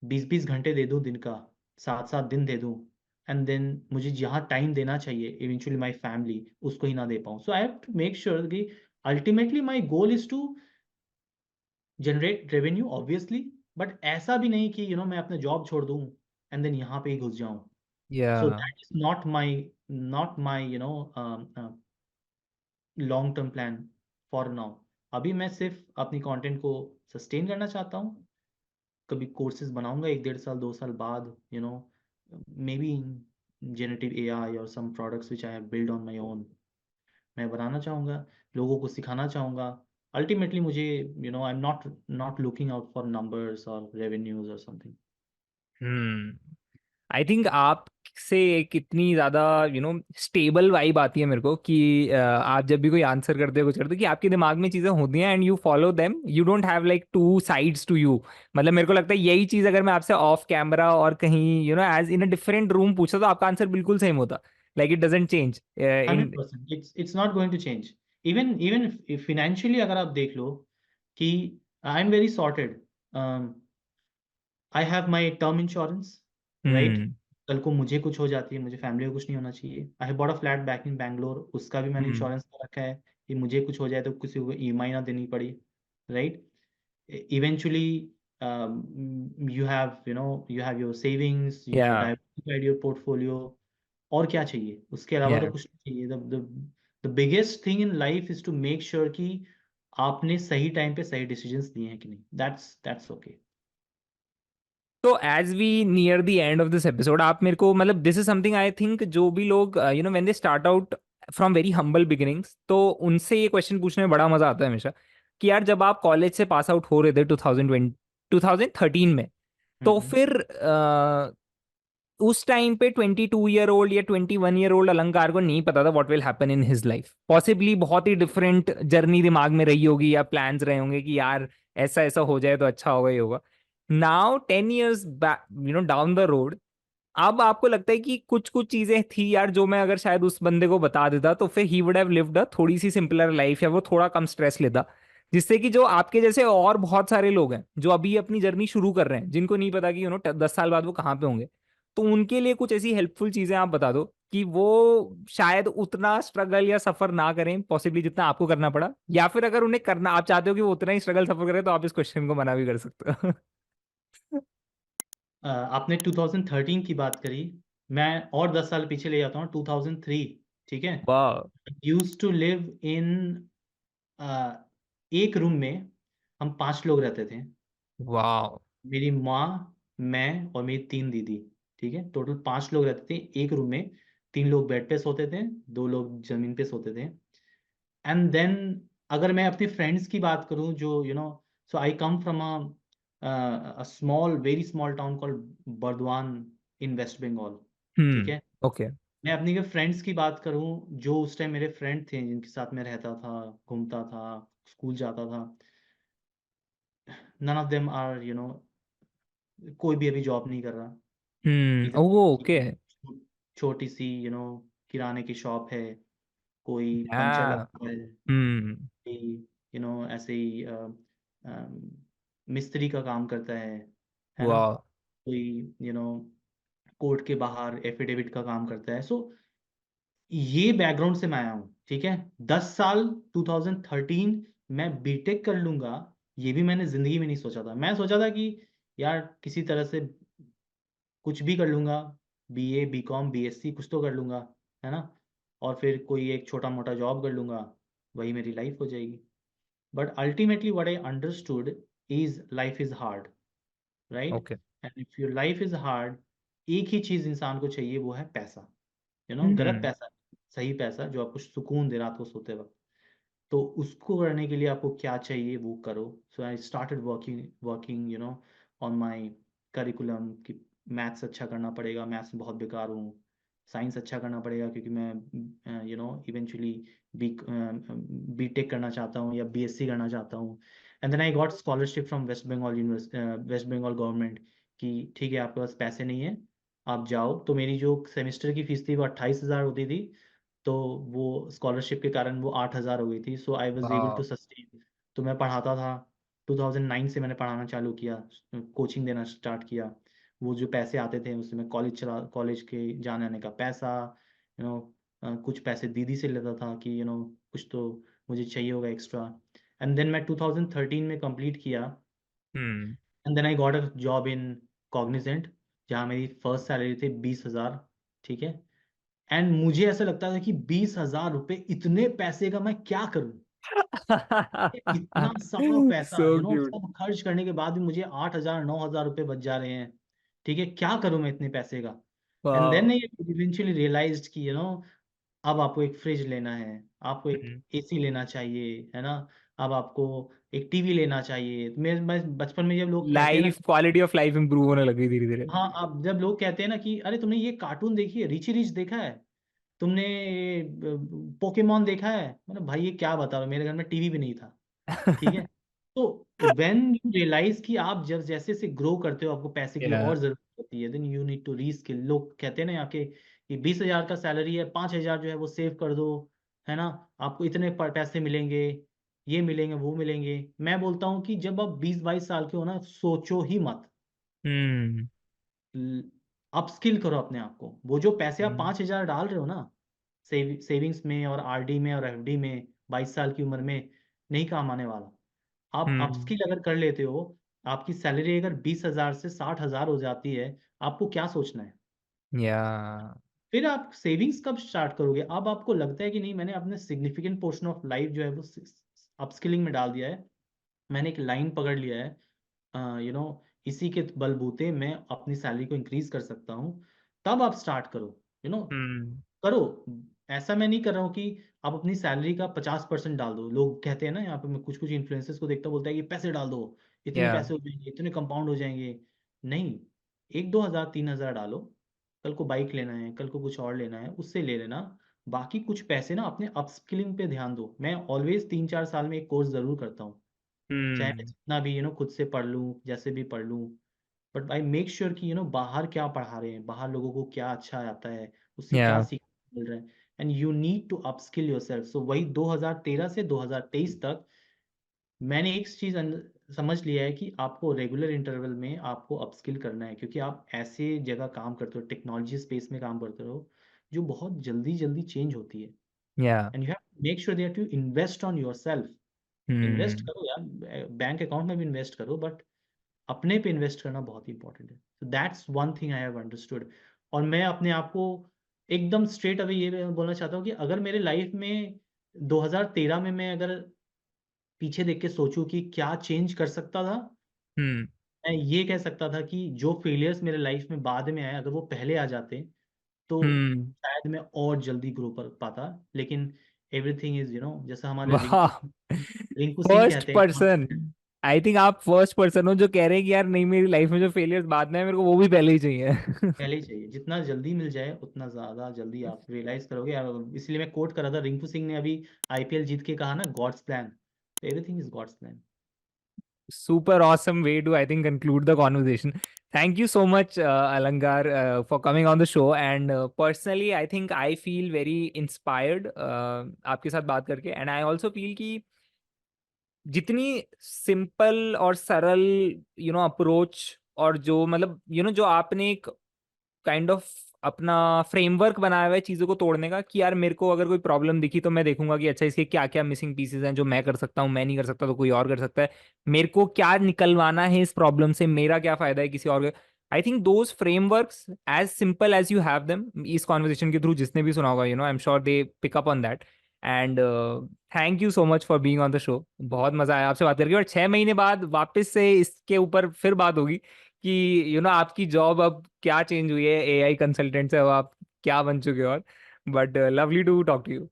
20-20 घंटे दे दूँ दिन का, 7-7 दिन दे दूँ, एंड देन मुझे जहाँ टाइम देना चाहिए इवेंचुअली माई फैमिली, उसको ही ना दे पाऊँ। So I have to make sure कि ultimately my goal is to generate revenue obviously, but ऐसा भी नहीं कि मैं अपना जॉब छोड़ दूँ एंड देन यहाँ पे ही घुस जाऊँ। या so that is not my long term plan for now. अभी मैं सिर्फ अपनी कंटेंट को सस्टेन करना चाहता हूँ। कभी कोर्सेज बनाऊंगा 1-1.5 साल 2 साल बाद, मे बी जेनेटिव एआई और some products which I have build on my own, मैं बनाना चाहूँगा, लोगों को सिखाना चाहूँगा। अल्टीमेटली मुझे I am not not looking out for numbers और रेवेन्यूज और समथिंग। हम्म आई थिंक आपसे एक इतनी ज्यादा स्टेबल वाइब आती है मेरे को कि आप जब भी कोई आंसर करते हो कुछ करते हो कि आपके दिमाग में चीजें होती हैं and you follow them, you don't have like two sides to you. मतलब मेरे को लगता है यही चीज अगर मैं आपसे ऑफ कैमरा और कहीं as in a different room पूछता तो आपका आंसर बिल्कुल सेम होता, like it doesn't change in. 100%, it's not going to change. Even even financially अगर आप देख लो कि I am very sorted, I have my term insurance, right. Hmm कल को मुझे कुछ हो जाती है, मुझे फैमिली को कुछ नहीं होना चाहिए। I have bought a flat back in Bangalore, उसका भी मैंने हम्म इंश्योरेंस कर रखा है कि मुझे कुछ हो जाए तो किसी को ईएमआई ना देनी पड़ी, right. Eventually, you have your savings, you have या diversified your portfolio। और क्या चाहिए? उसके अलावा या तो कुछ नहीं चाहिए। The biggest thing in life is to make sure कि आपने सही टाइम पे सही डिसीजंस लिए हैं कि नहीं। That's okay. तो as we near the end of this episode, आप मेरे को मतलब this is something I think जो भी लोग when they start out from very humble beginnings, तो उनसे ये क्वेश्चन पूछने में बड़ा मजा आता है हमेशा कि यार जब आप कॉलेज से पास आउट हो रहे थे 2020 2013 में, तो हम्म। फिर उस टाइम पे 22 ईयर ओल्ड या 21 ईयर ओल्ड अलंकार को नहीं पता था what will happen in his life. Possibly बहुत ही डिफरेंट जर्नी दिमाग में रही होगी या प्लान्स रहे होंगे कि यार ऐसा ऐसा हो जाए तो अच्छा होगा ही होगा। Now 10 years back down the road, अब आपको लगता है कि कुछ कुछ चीजें थी यार जो मैं अगर शायद उस बंदे को बता देता तो फिर he would have lived a थोड़ी सी सिंपलर लाइफ, या वो थोड़ा कम स्ट्रेस लेता। जिससे कि जो आपके जैसे और बहुत सारे लोग हैं जो अभी अपनी जर्नी शुरू कर रहे हैं, जिनको नहीं पता कि 10 साल बाद वो कहाँ पे होंगे, तो उनके लिए कुछ ऐसी हेल्पफुल चीजें आप बता दो कि वो शायद उतना स्ट्रगल या सफर ना करें पॉसिबली जितना आपको करना पड़ा, या फिर अगर उन्हें करना, आप चाहते हो कि वो उतना ही स्ट्रगल सफर करें, तो आप इस क्वेश्चन को मना भी कर सकते हो। आपने 2013 की बात करी, मैं और 10 साल पीछे ले जाता हूँ, 2003। ठीक है। वाह। यूज टू लिव इन, एक रूम में हम 5 लोग रहते थे। वाह। मेरी माँ, मैं और मेरी 3 दीदी। ठीक है, टोटल 5 लोग रहते थे एक रूम में। 3 लोग बेड पे सोते थे, 2 लोग जमीन पे सोते थे। एंड देन अगर मैं अपने फ्रेंड्स की बात करूं, जो so I come from a small, very small town called Burdwan in West Bengal. ठीक है। ओके। मैं अपनी के फ्रेंड्स की बात करूं, जो उस टाइम मेरे फ्रेंड थे जिनके साथ मैं रहता था, घूमता था, स्कूल जाता था, नन ऑफ देम आर कोई भी अभी जॉब नहीं कर रहा। इधर ओह ओके। छोटी सी किराने की शॉप है, कोई पंचर या। लगता है, हम्म। कोई ऐसे ही मिस्त्री का काम करता है ना, वाह। कोई कोर्ट के बाहर एफिडेविट का काम करता है। सो ये बैकग्राउंड से मैं आया हूँ। ठीक है। 10 साल, 2013 मैं बीटेक कर लूंगा, ये भी मैंने जिंदगी में नहीं सोचा था। मैं सोचा था कि यार किसी तरह से कुछ भी कर लूंगा, बीए, बीकॉम, बीएससी कुछ तो कर लूंगा, है ना, और फिर कोई एक छोटा मोटा जॉब कर लूंगा, वही मेरी लाइफ हो जाएगी। But ultimately what I understood is life is hard, right? Okay. And if your life is hard, एक ही चीज इंसान को चाहिए, वो है पैसा। गलत हम्म। पैसा, सही पैसा जो आपको सुकून दे रात को सोते वक्त। तो उसको करने के लिए आपको क्या चाहिए वो करो। So I started working working on my curriculum कि मैथ्स अच्छा करना पड़ेगा, मैथ्स में बहुत बेकार हूँ। साइंस अच्छा करना पड़ेगा क्योंकि मैं इवेंचुअली बी बीटेक करना चाहता हूँ या बीएससी करना चाहता हूँ। And then I got scholarship from West Bengal West Bengal government कि ठीक है आपके पास पैसे नहीं है, आप जाओ। तो मेरी जो सेमेस्टर की फीस थी वो 28,000 होती थी, तो वो स्कॉलरशिप के कारण वो 8,000 हो गई थी। सो आई वॉज एबल वाह। To sustain. तो मैं पढ़ाता था, 2009 से मैंने पढ़ाना चालू किया, कोचिंग देना स्टार्ट किया। वो जो पैसे आते थे उससे मैं कॉलेज के जाने आने का पैसा, कुछ पैसे दीदी से लेता था कि कुछ तो मुझे चाहिए होगा एक्स्ट्रा। एंड देन मैं 2013 में कंप्लीट किया। हम्म। And then I got a job in Cognizant, जहाँ मेरी फर्स्ट सैलरी थी 20,000। ठीक है। एंड मुझे ऐसा लगता था कि 20,000 रुपये, इतने पैसे का मैं क्या करूं? इतना सारा पैसा, सो क्यूट। सब खर्च करने के बाद भी मुझे 8,000 9,000 रुपये बच जा रहे हैं। ठीक है, क्या करूं मैं इतने पैसे का? एंड वाह। देन इवेंचुअली रियलाइज्ड कि अब आपको एक फ्रिज लेना है, आपको एक एसी लेना चाहिए, है ना, अब आपको एक टीवी लेना चाहिए। मैं बचपन में जब लोग कहते हैं ना, life, quality of life improve होने लगी धीरे धीरे। हाँ, अब जब लोग कहते हैं ना कि अरे तुमने ये कार्टून देखी है, रिची रिच देखा है, तुमने पोकेमॉन देखा है, मतलब भाई ये क्या बता रहे हो, मेरे घर में टीवी भी नहीं था। ठीक है। तो व्हेन यू रियलाइज कि आप जब जैसे से ग्रो करते हो, आपको पैसे की या। और जरूरत होती है, then you need to reskill. लोग कहते हैं ना यहाँ के कि 20,000 का सैलरी है, 5,000 जो है वो सेव कर दो, है ना, आपको इतने पैसे मिलेंगे, ये मिलेंगे, वो मिलेंगे। मैं बोलता हूँ कि जब आप 20-22 साल के हो ना, सोचो ही मत, हम्म। अपस्किल करो अपने आप को। वो जो पैसे आप 5,000 डाल रहे हो ना, सेविंग्स में और आरडी में और एफडी में, 22 साल की उम्र में नहीं काम आने वाला। आप हम्म। अपस्किल अगर कर लेते हो, आपकी सैलरी अगर 20,000 से 60,000 हो जाती है, आपको क्या सोचना है? या। फिर आप सेविंग्स कब स्टार्ट करोगे? अब आपको लगता है कि नहीं, मैंने अपने सिग्निफिकेंट पोर्शन ऑफ लाइफ जो है वो अपस्किलिंग में डाल दिया है, मैंने एक लाइन पकड़ लिया है, इसी के बलबूते मैं अपनी सैलरी को इंक्रीज कर सकता हूँ। तब आप स्टार्ट करो, हम्म। करो। ऐसा मैं नहीं कर रहा हूँ कि आप अपनी सैलरी का 50% डाल दो। लोग कहते हैं ना, यहाँ पे मैं कुछ कुछ इन्फ्लुएंसर्स को देखता, बोलता है कि पैसे डाल दो, इतने या। पैसे हो जाएंगे, इतने कंपाउंड हो जाएंगे। नहीं, 1-2 हज़ार 3,000 डालो। कल को बाइक लेना है, कल को कुछ और लेना है, उससे ले लेना। बाकी कुछ पैसे ना अपने अपस्किलिंग पे ध्यान दो। मैं ऑलवेज 3-4 साल में एक कोर्स जरूर करता हूँ, चाहे मैं हम्म। जितना भी खुद से पढ़ लूँ, जैसे भी पढ़ लूँ। बट आई मेक श्योर कि बाहर क्या पढ़ा रहे हैं, बाहर लोगों को क्या अच्छा आता है, उससे क्या या। सीखने मिल रहा है। And you need to upskill yourself. So वही 2013 से 2023 तक मैंने एक चीज समझ लिया है कि आपको रेगुलर इंटरवल में आपको अपस्किल करना है, क्योंकि आप ऐसे जगह काम करते हो, टेक्नोलॉजी स्पेस में काम करते हो, जो बहुत जल्दी जल्दी चेंज होती है। Yeah and you have make sure that you invest on yourself. Invest hmm करो यार, बैंक अकाउंट में भी इन्वेस्ट करो, बट अपने पे इन्वेस्ट करना बहुत ही इंपॉर्टेंट है। तो that's one thing I have understood. और मैं अपने आप को एकदम स्ट्रेट अवे ये बोलना चाहता हूँ कि अगर मेरे लाइफ में 2013 में मैं अगर पीछे देख के सोचूं कि क्या चेंज कर सकता था, हम्म मैं ये कह सकता था कि जो फेलियर्स मेरे लाइफ में बाद में आए, अगर वो पहले आ जाते तो हम्म शायद मैं और जल्दी ग्रो कर पाता। लेकिन एवरीथिंग इज जैसा हमारे वाह, रिंकू सिंह फर्स्ट कहते हैं। पर्सन, आई थिंक आप फर्स्ट पर्सन हो जो कह रहे हैं कि यार नहीं, मेरी लाइफ में जो फेलियर्स बाद में है मेरे को वो भी पहले ही चाहिए। पहले ही चाहिए, जितना जल्दी मिल जाए उतना ज्यादा जल्दी आप रियलाइज करोगे। इसलिए मैं कोट कर रहा था, रिंकू सिंह ने अभी आईपीएल जीत के कहा ना, God's plan. Everything is God's plan. Super awesome way to, I think, conclude the conversation. Thank you so much, Alangar, for coming on the show. And personally, I think I feel very inspired आपके साथ बात करके. And I also feel कि जितनी simple और सरल approach, और जो मतलब जो आपने एक काइंड ऑफ अपना फ्रेमवर्क बनाया हुआ है चीजों को तोड़ने का, कि यार मेरे को अगर कोई प्रॉब्लम दिखी तो मैं देखूंगा कि अच्छा इसके क्या क्या मिसिंग पीसेस हैं जो मैं कर सकता हूँ, मैं नहीं कर सकता तो कोई और कर सकता है, मेरे को क्या निकलवाना है इस प्रॉब्लम से, मेरा क्या फायदा है किसी और। I think those frameworks, as simple as you have them, इस कॉन्वर्सेशन के थ्रू जिसने भी सुना होगा, I am sure they pick up on that. And thank you so much for being on the show. बहुत मजा आया आपसे बात करके, और 6 महीने बाद वापस से इसके ऊपर फिर बात होगी कि आपकी जॉब अब क्या चेंज हुई है, एआई कंसल्टेंट से अब आप क्या बन चुके हो। और but lovely to talk to you.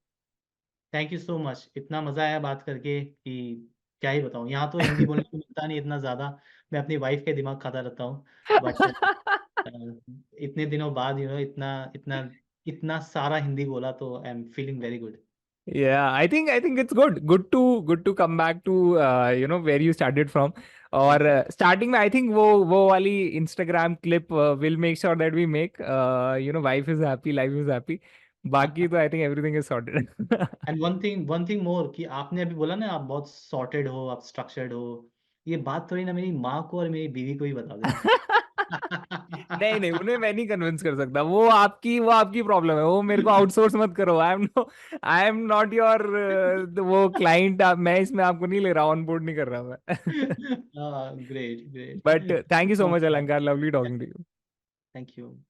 Thank you so much, इतना मजा आया बात करके कि क्या ही बताऊँ। यहाँ तो हिंदी बोलने को मिलता नहीं इतना ज्यादा, मैं अपनी वाइफ के दिमाग खाता रहता हूँ। बट इतने दिनों बाद इतना इतना इतना सारा हिंदी बोला, तो I am feeling very good. Yeah, I think it's good to come back to where you started from. और एग्जैक्ट। स्टार्टिंग में आई थिंक वो वाली Instagram clip will make sure that we make, wife is happy, life is happy. बाकी तो I think everything is sorted. And one thing more, कि आपने अभी बोला ना आप बहुत सॉर्टेड हो, आप स्ट्रक्चर्ड हो, ये बात थोड़ी ना मेरी माँ को और मेरी बीवी को ही बता देना। नहीं नहीं, उन्हें मैं नहीं कन्विंस कर सकता, वो आपकी प्रॉब्लम है, वो मेरे को आउटसोर्स मत करो। आई एम नॉट योर वो क्लाइंट, मैं इसमें आपको नहीं ले रहा, ऑन बोर्ड नहीं कर रहा मैं। हाँ, great but great. Thank you so much Alankar, lovely talking to you. Thank you.